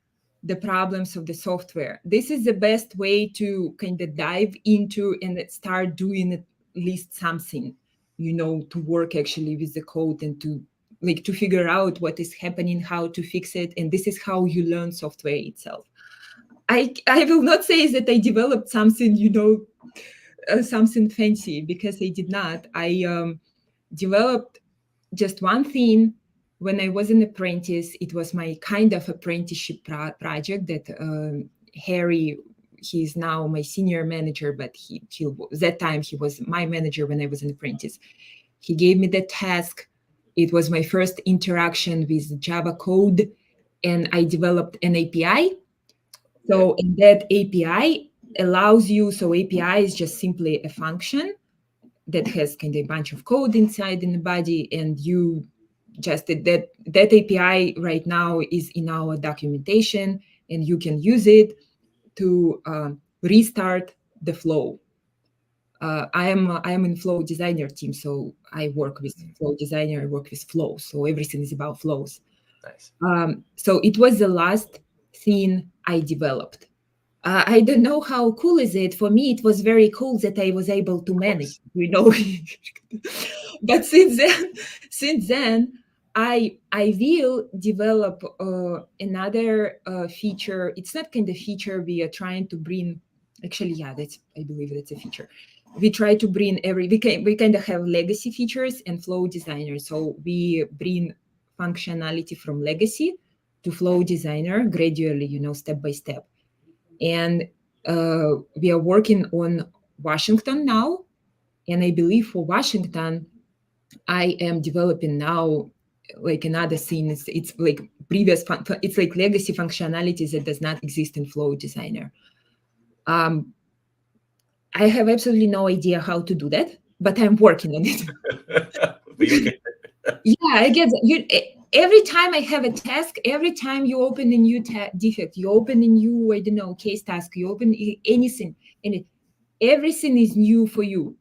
the problems of the software. This is the best way to kind of dive into and start doing at least something, to work actually with the code and to figure out what is happening, how to fix it. And this is how you learn software itself. I will not say that I developed something, something fancy, because I did not. I developed just one thing. When I was an apprentice, it was my kind of apprenticeship project that Harry, he's now my senior manager, but that time he was my manager when I was an apprentice. He gave me the task. It was my first interaction with Java code, and I developed an API. So in that API allows you, so API is just simply a function that has kind of a bunch of code inside in the body, and you just that API right now is in our documentation, and you can use it to restart the flow. I am in Flow Designer team, so I work with Flow Designer. I work with flow, so everything is about flows. Nice. So it was the last thing I developed. I don't know how cool is it. For me, it was very cool that I was able to manage, But since then, I will develop another feature. It's not kind of feature we are trying to bring. Actually, I believe that's a feature. We try to bring we kind of have legacy features and Flow Designer. So we bring functionality from legacy to flow designer gradually, step by step. And we are working on Washington now. And I believe for Washington, I am developing now like another thing. It's like it's like legacy functionalities that does not exist in Flow Designer. I have absolutely no idea how to do that, but I'm working on it. Yeah, I get that. Every time I have a task, every time you open a new defect, you open a new, I don't know, case task, you open anything, and everything is new for you.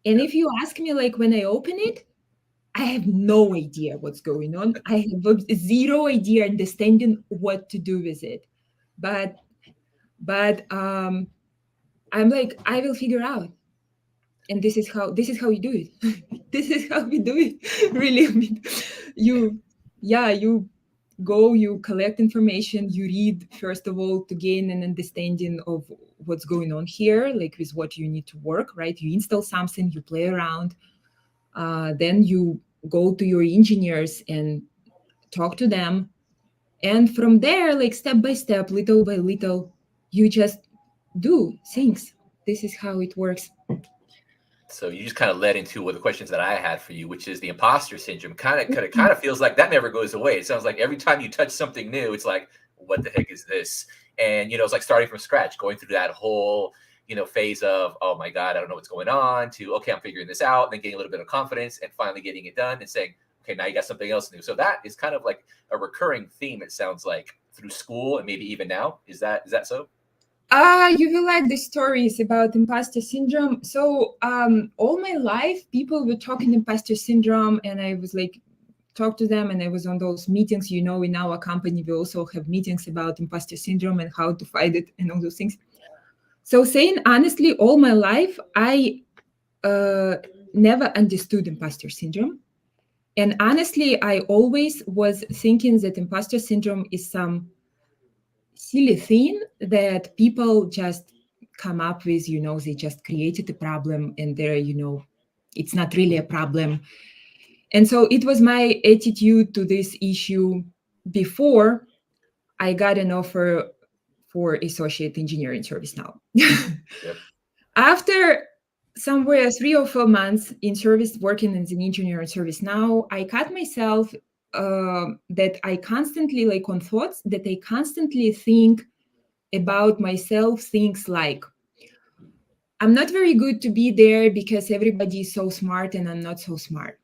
And if you ask me, like when I open it, I have no idea what's going on. I have zero idea understanding what to do with it. But I'm like, I will figure out. And this is how you do it. This is how we do it. Really, I mean, you go, you collect information, you read first of all to gain an understanding of what's going on here, like with what you need to work, right? You install something, you play around, then you go to your engineers and talk to them, and from there, like step by step, little by little, you just do things. This is how it works. So you just kind of led into one of the questions that I had for you, which is the imposter syndrome. It kind of feels like that never goes away. It sounds like every time you touch something new, it's like, what the heck is this? And, it's like starting from scratch, going through that whole, phase of, oh my God, I don't know what's going on, to, okay, I'm figuring this out, and then getting a little bit of confidence and finally getting it done and saying, okay, now you got something else new. So that is kind of like a recurring theme, it sounds like, through school and maybe even now. Is that so? You will like the stories about imposter syndrome. So all my life, people were talking imposter syndrome, and I was like, talk to them, and I was on those meetings. In our company, we also have meetings about imposter syndrome and how to fight it and all those things. So saying honestly, all my life, I never understood imposter syndrome. And honestly, I always was thinking that imposter syndrome is some silly thing that people just come up with, they just created a problem, and they're, it's not really a problem. And so it was my attitude to this issue before I got an offer for associate engineer in ServiceNow. Yep. After somewhere 3 or 4 months in service, working as an engineer in ServiceNow, I caught myself that I constantly, like on thoughts, that I constantly think about myself, things like, I'm not very good to be there because everybody is so smart and I'm not so smart.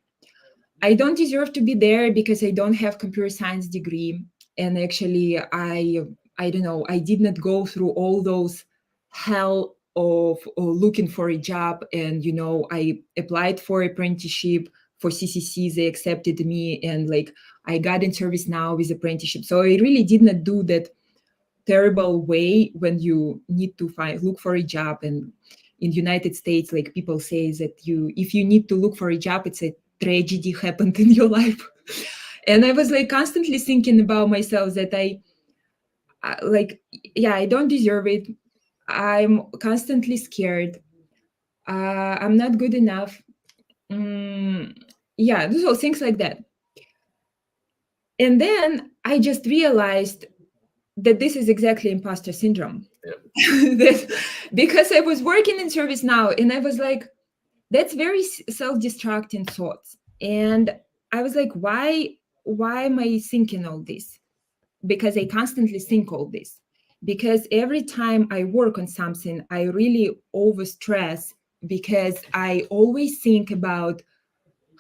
I don't deserve to be there because I don't have computer science degree. And actually, I don't know, I did not go through all those hell of looking for a job. And, I applied for apprenticeship for CCC, they accepted me, and like I got in ServiceNow with apprenticeship. So I really did not do that terrible way when you need to look for a job. And in the United States, like people say that if you need to look for a job, it's a tragedy happened in your life. And I was like constantly thinking about myself that I don't deserve it. I'm constantly scared. I'm not good enough. So things like that. And then I just realized that this is exactly imposter syndrome. Yep. Because I was working in ServiceNow, and I was like, that's very self-destructing thoughts. And I was like, why am I thinking all this? Because I constantly think all this. Because every time I work on something, I really overstress, because I always think about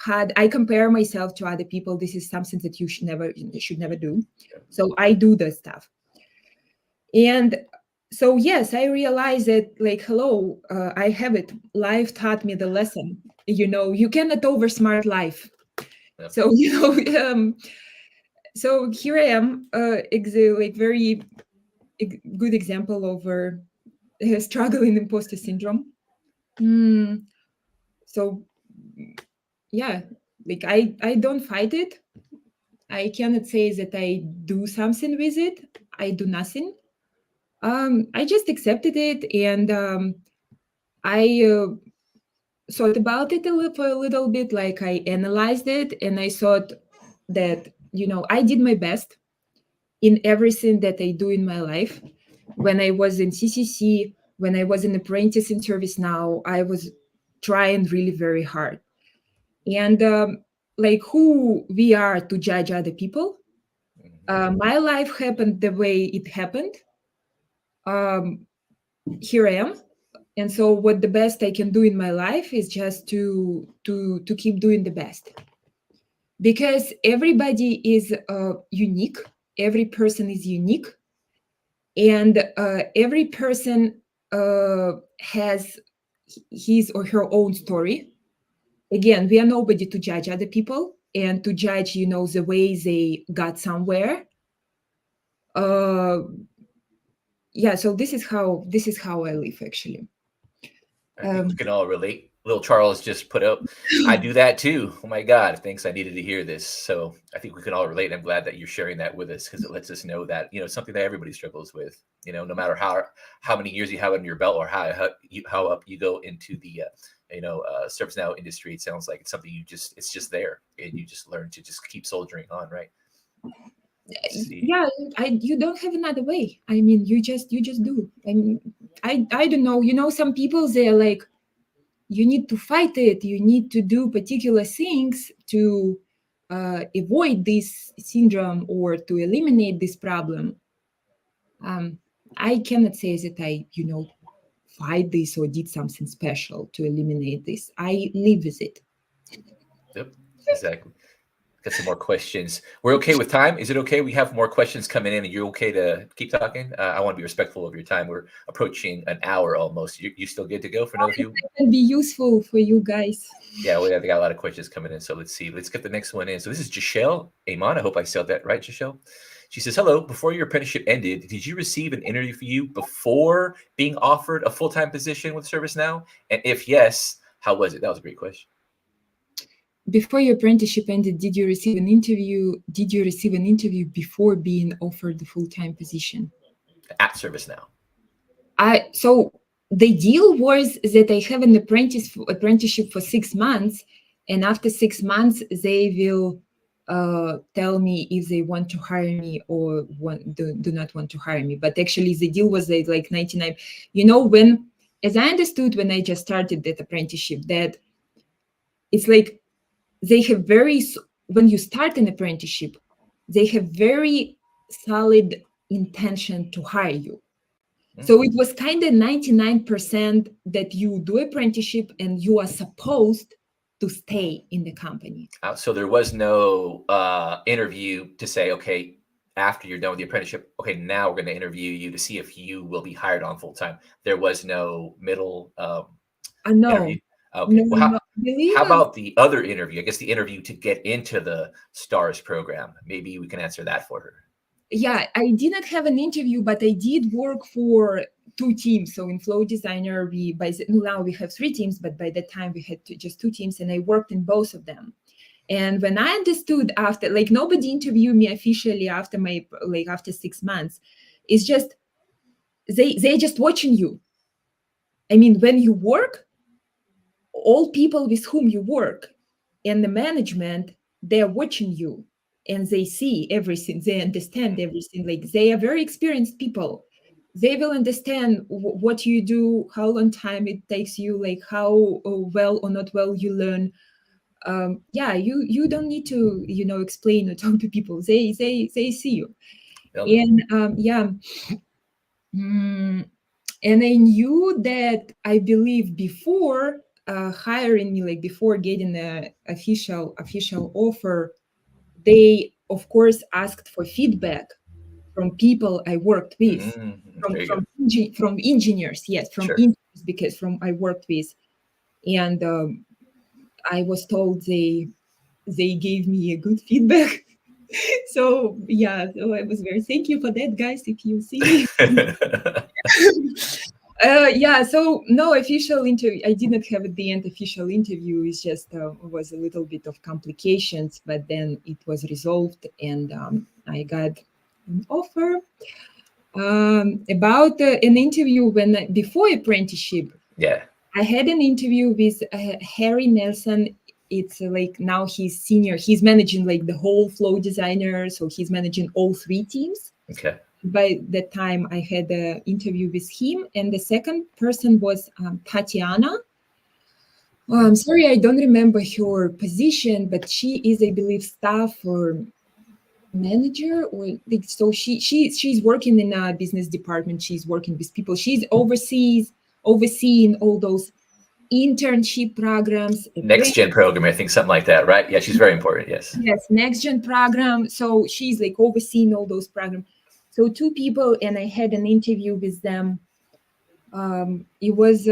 how I compare myself to other people. This is something that you should never do. So I do this stuff. And so, yes, I realized that, like, hello, I have it. Life taught me the lesson. You cannot oversmart life. Yep. So, so here I am, like very good example of struggling imposter syndrome. So, yeah, like I don't fight it. I cannot say that I do something with it. I do nothing. I just accepted it, and I thought about it for a little bit. Like I analyzed it, and I thought that I did my best. in everything that I do in my life. When I was in CCC, when I was an apprentice in ServiceNow, I was trying really very hard. And like who we are to judge other people. My life happened the way it happened. Here I am. And so what the best I can do in my life is just to keep doing the best. Because everybody is unique. Every person is unique. And every person has his or her own story. Again, we are nobody to judge other people and to judge, the way they got somewhere. So this is how I live, actually. I think we can all relate. Little Charles just put up, I do that too. Oh my God, thanks. I needed to hear this. So I think we can all relate. I'm glad that you're sharing that with us because it lets us know that, something that everybody struggles with, no matter how many years you have under your belt or how up you go into the, ServiceNow industry. It sounds like it's something it's just there and you just learn to just keep soldiering on, right? Yeah, you don't have another way. I mean, you just do. I mean, I don't know. Some people, they're like, you need to fight it. You need to do particular things to avoid this syndrome or to eliminate this problem. I cannot say that I, fight this or did something special to eliminate this. I live with it. Yep, exactly. Got some more questions. We're okay with time. Is it okay? We have more questions coming in and you're okay to keep talking? I want to be respectful of your time. We're approaching an hour almost. You still good to go for another few? It can be useful for you guys. Yeah, we got a lot of questions coming in. So let's see. Let's get the next one in. So this is Giselle Amon. I hope I said that right, Giselle. She says, hello, before your apprenticeship ended, did you receive an interview before being offered a full-time position with ServiceNow? And if yes, how was it? That was a great question. Before your apprenticeship ended, did you receive an interview? Did you receive an interview before being offered the full-time position? At ServiceNow. So the deal was that I have an apprenticeship for 6 months, and after 6 months, they will tell me if they want to hire me or do not want to hire me. But actually, the deal was that like 99. As I understood when I just started that apprenticeship, that it's like they have when you start an apprenticeship, they have very solid intention to hire you. So it was kind of 99% that you do apprenticeship and you are supposed to stay in the company. So there was no interview to say, okay, after you're done with the apprenticeship, okay, now we're going to interview you to see if you will be hired on full time. There was no middle No. interview. Okay. No, Well, how about the other interview? I guess the interview to get into the STARS program. Maybe we can answer that for her. Yeah, I didn't have an interview, but I did work for 2 teams. So in Flow Designer, now we have 3 teams, but by that time we had just 2 teams, and I worked in both of them. And when I understood after, like nobody interviewed me officially after after 6 months, it's just they just watching you. I mean, when you work, all people with whom you work and the management, they're watching you and they see everything. They understand everything. Like they are very experienced people. They will understand what you do, how long time it takes you, like how well or not well you learn. You don't need to, explain or talk to people. They see you. Yep. And I knew that, I believe, before hiring me, like before getting the official offer, they of course asked for feedback from people I worked with, from engineers, yes, from engineers, because I worked with, and I was told they gave me a good feedback. So I was very, thank you for that, guys, if you see me. So no official interview. I didn't have at the end official interview. It's just was a little bit of complications, but then it was resolved, and I got an offer. About an interview before apprenticeship. Yeah. I had an interview with Harry Nelson it's like now he's senior. He's managing like the whole flow designer. So he's managing all 3 teams. Okay. By that time, I had an interview with him. And the second person was Tatiana. I'm sorry, I don't remember her position, but she is, I believe, staff or manager, or so she's working in a business department. She's working with people. She's overseeing all those internship programs. Next gen program, I think, something like that, right? Yeah, she's very important. Yes. Yes, next gen program. So she's like overseeing all those programs. So 2 people, and I had an interview with them. It was,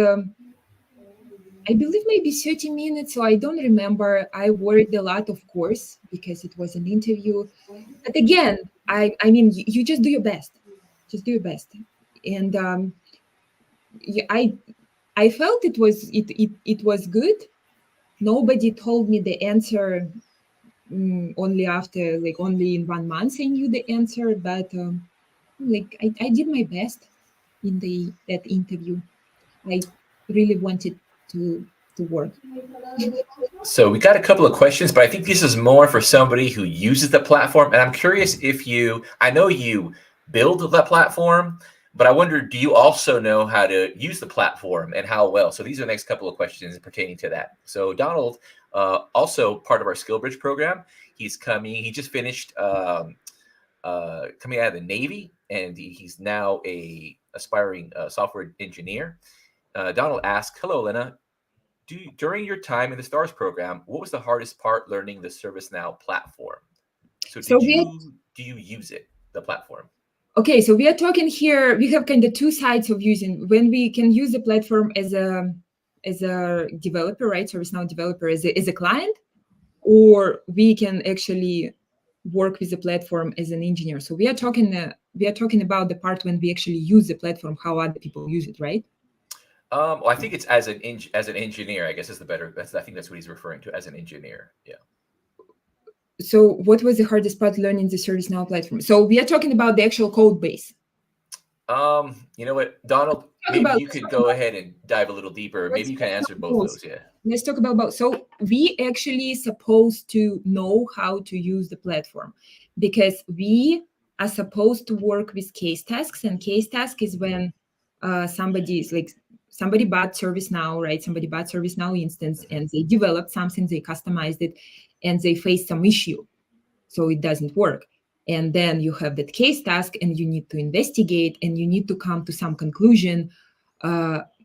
I believe, maybe 30 minutes. So I don't remember. I worried a lot, of course, because it was an interview. But again, I mean, you just do your best. Just do your best. And I felt it was good. Nobody told me the answer only in 1 month I knew the answer, but I did my best in that interview. I really wanted to work. So we got a couple of questions, but I think this is more for somebody who uses the platform. And I'm curious if I know you build the platform, but I wonder, do you also know how to use the platform and how well? So these are the next couple of questions pertaining to that. So Donald, also part of our Skill Bridge program, he just finished coming out of the Navy, and he's now a aspiring software engineer. Donald asked, hello, Elena. During your time in the STARS program, what was the hardest part learning the ServiceNow platform? So do you use it, the platform? Okay, so we are talking here, we have kind of 2 sides of using. When we can use the platform as a developer, right? ServiceNow developer as a client, or we can actually work with the platform as an engineer. So we are talking about the part when we actually use the platform, how other people use it, right? Well, I think it's as an engineer, I guess is the better. I think that's what he's referring to, as an engineer. Yeah. So what was the hardest part learning the ServiceNow platform? So we are talking about the actual code base. You know what, Donald, maybe you could go ahead and dive a little deeper. Maybe you can answer both those. Yeah. Let's talk about both. So we actually supposed to know how to use the platform, because we are supposed to work with case tasks, and case task is when somebody bought ServiceNow, right? Somebody bought ServiceNow instance, and they developed something, they customized it, and they faced some issue, so it doesn't work. And then you have that case task, and you need to investigate, and you need to come to some conclusion.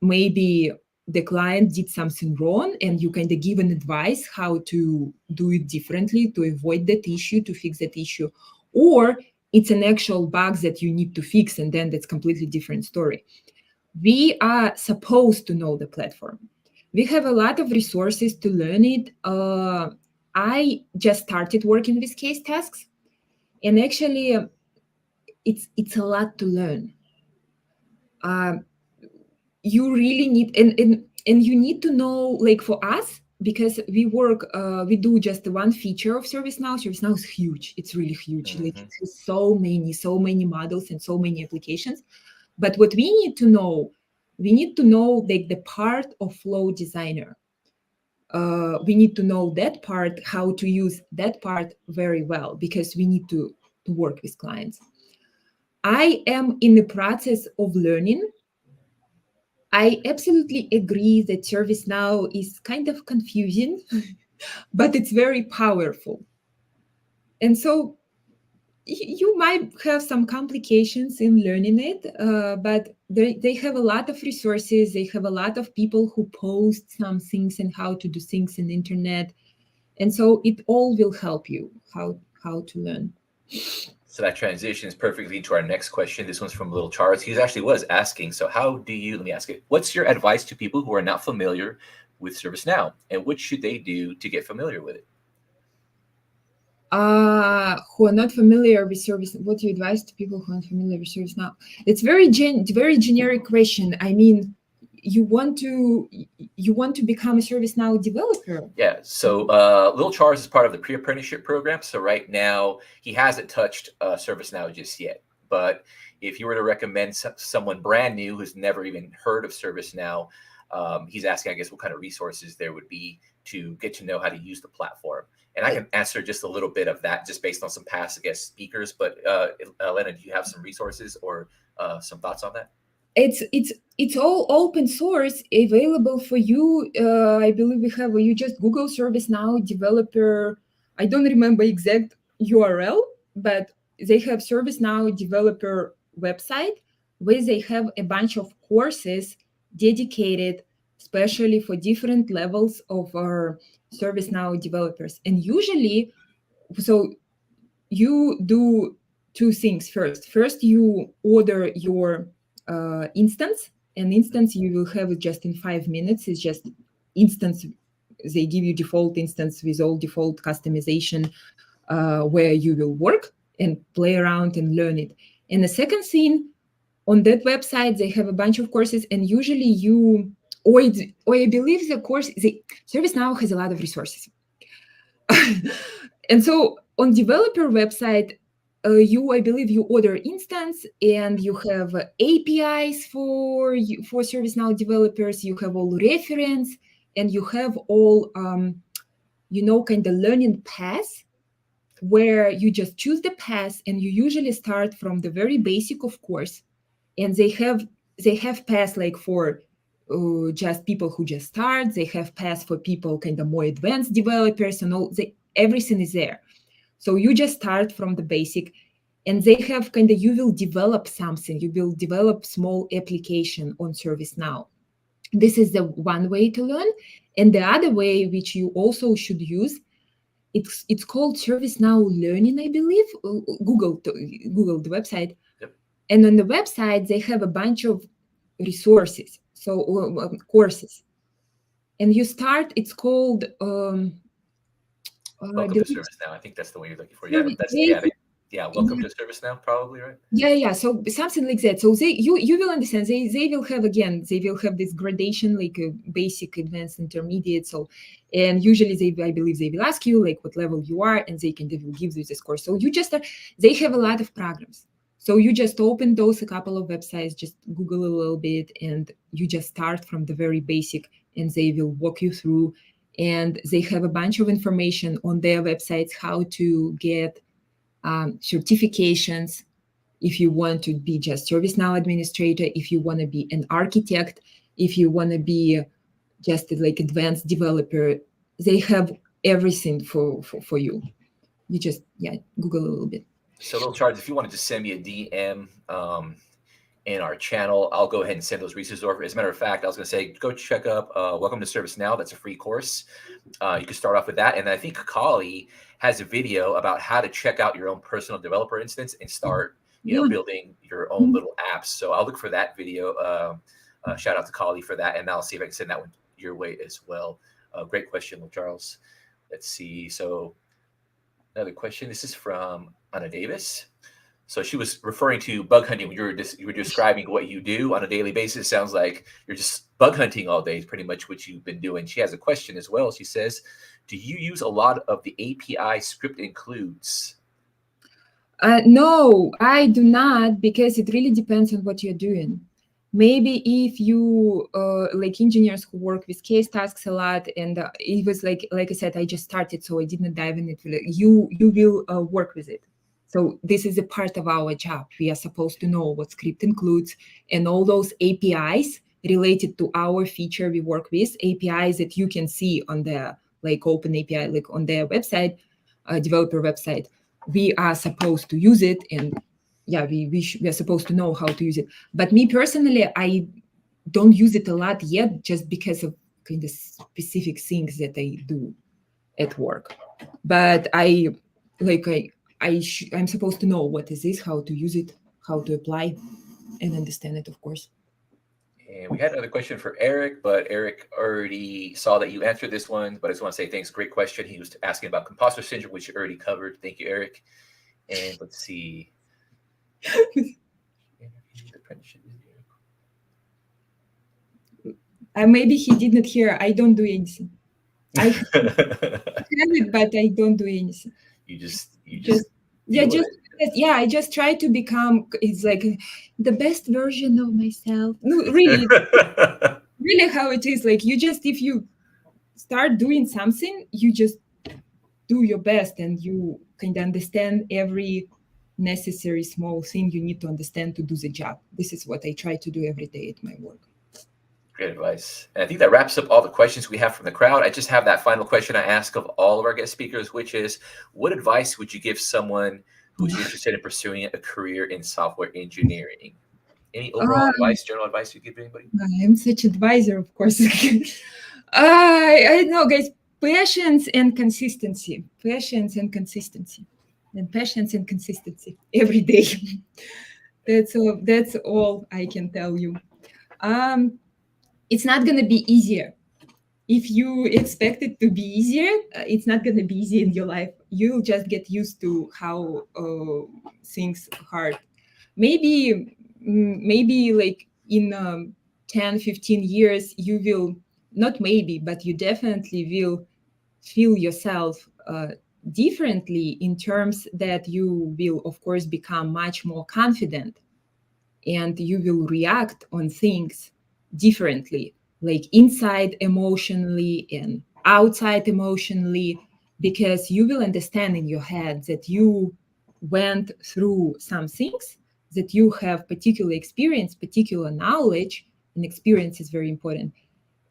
Maybe the client did something wrong, and you kind of give an advice how to do it differently to avoid that issue, to fix that issue. Or it's an actual bug that you need to fix, and then that's completely different story. We are supposed to know the platform. We have a lot of resources to learn it. I just started working with case tasks, and actually it's a lot to learn. You really need, and you need to know, like for us, because we do just one feature of ServiceNow. ServiceNow is huge. It's really huge. Like it has so many models and so many applications. But what we need to know like the part of flow designer. We need to know that part, how to use that part very well, because we need to work with clients. I am in the process of learning. I absolutely agree that ServiceNow is kind of confusing, but it's very powerful. And so you might have some complications in learning it, but they have a lot of resources. They have a lot of people who post some things and how to do things in the internet. And so it all will help you how to learn. So that transitions perfectly to our next question. This one's from Little Charles. He actually was asking, so let me ask it. What's your advice to people who are not familiar with ServiceNow, and what should they do to get familiar with it? Who are not familiar with service, what do you advise to people who are not familiar with ServiceNow? It's very generic question. I mean, you want to become a ServiceNow developer. Yeah. So Little Charles is part of the pre-apprenticeship program. So right now he hasn't touched ServiceNow just yet. But if you were to recommend someone brand new who's never even heard of ServiceNow, He's asking, I guess, what kind of resources there would be to get to know how to use the platform. And I can answer just a little bit of that just based on some past guest speakers. But Elena, do you have some resources or some thoughts on that? It's all open source available for you. I believe you just Google ServiceNow developer. I don't remember exact URL, but they have ServiceNow developer website where they have a bunch of courses dedicated especially for different levels of our ServiceNow developers. And usually, so you do two things first. First, you order your instance. An instance you will have it just in 5 minutes. It's just instance. They give you default instance with all default customization where you will work and play around and learn it. And the second thing, on that website, they have a bunch of courses, and usually or I believe ServiceNow has a lot of resources. And so on developer website, I believe you order instance and you have APIs for ServiceNow developers. You have all reference and you have all, kind of learning paths where you just choose the path and you usually start from the very basic, of course. And they have paths like for just people who just start. They have paths for people kind of more advanced developers and all. Everything is there. So you just start from the basic, and they have you will develop something. You will develop small application on ServiceNow. This is the one way to learn. And the other way, which you also should use, it's called ServiceNow Learning, I believe. Google the website. Yep. And on the website, they have a bunch of resources, courses. And you start, it's called... Welcome to ServiceNow. I think that's the one you're looking for. Yeah, welcome to ServiceNow, probably, right? Yeah. So something like that. So you will understand. They will have this gradation, like a basic, advanced, intermediate. So, and usually I believe they will ask you like what level you are, and they will give you this course. So you just they have a lot of programs. So you just open a couple of websites, just Google a little bit, and you just start from the very basic, and they will walk you through. And they have a bunch of information on their websites how to get certifications. If you want to be just ServiceNow administrator, if you want to be an architect, if you want to be just like advanced developer, they have everything for you. You just Google a little bit. So little Charles, if you want to just send me a DM in our channel, I'll go ahead and send those resources over. As a matter of fact, I was going to say, go check up Welcome to ServiceNow. That's a free course. You can start off with that. And I think Kali has a video about how to check out your own personal developer instance and start, building your own little apps. So I'll look for that video. Shout out to Kali for that. And I'll see if I can send that one your way as well. Great question, Charles. Let's see. So another question. This is from Anna Davis. So she was referring to bug hunting when you were describing what you do on a daily basis. Sounds like you're just bug hunting all day, is pretty much what you've been doing. She has a question as well. She says, do you use a lot of the API script includes? No, I do not, because it really depends on what you're doing. Maybe if you like engineers who work with case tasks a lot, and it was like I said, I just started, so I didn't dive in it. You will work with it. So this is a part of our job. We are supposed to know what script includes, and all those APIs related to our feature we work with, APIs that you can see on the open API, like on their website, developer website. We are supposed to use it, and we are supposed to know how to use it. But me personally, I don't use it a lot yet, just because of kind of specific things that I do at work. But I'm supposed to know what is this, how to use it, how to apply, and understand it, of course. And we had another question for Eric, but Eric already saw that you answered this one. But I just want to say thanks. Great question. He was asking about composter syndrome, which you already covered. Thank you, Eric. And let's see. Maybe he did not hear. I don't do anything. I have it, but I don't do anything. I just try to become. It's like the best version of myself. No, really. really how it is. Like, you just, if you start doing something, you just do your best, and you kind of understand every necessary small thing you need to understand to do the job. This is what I try to do every day at my work. Great advice. And I think that wraps up all the questions we have from the crowd. I just have that final question I ask of all of our guest speakers, which is, what advice would you give someone who's interested in pursuing a career in software engineering? Any overall advice, general advice you give anybody? I am such advisor, of course. I know, guys. Patience and consistency. Patience and consistency. And patience and consistency every day. That's all I can tell you. It's not going to be easier. If you expect it to be easier, it's not going to be easy in your life. You'll just get used to how things are hard. Maybe like in 10, 15 years, you will, not maybe, but you definitely will feel yourself differently, in terms that you will, of course, become much more confident, and you will react on things differently, like inside emotionally and outside emotionally, because you will understand in your head that you went through some things, that you have particular experience, particular knowledge, and experience is very important,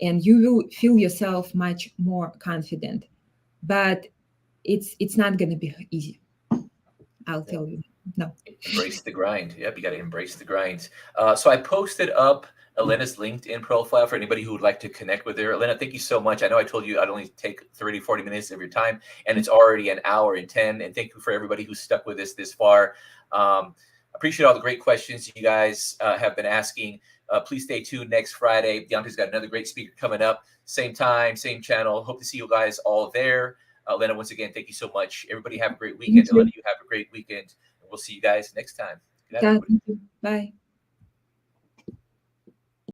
and you will feel yourself much more confident. But it's not going to be easy, I'll tell you. No. Embrace the grind. Yep, you got to embrace the grind. So I posted up Elena's LinkedIn profile for anybody who would like to connect with her. Elena, thank you so much. I know I told you I'd only take 30, 40 minutes of your time, and it's already an hour and 10. And thank you for everybody who's stuck with us this far. Appreciate all the great questions you guys have been asking. Please stay tuned next Friday. Deontay's got another great speaker coming up. Same time, same channel. Hope to see you guys all there. Elena, once again, thank you so much. Everybody have a great weekend. Elena, you have a great weekend. We'll see you guys next time. Good night, everybody. Bye.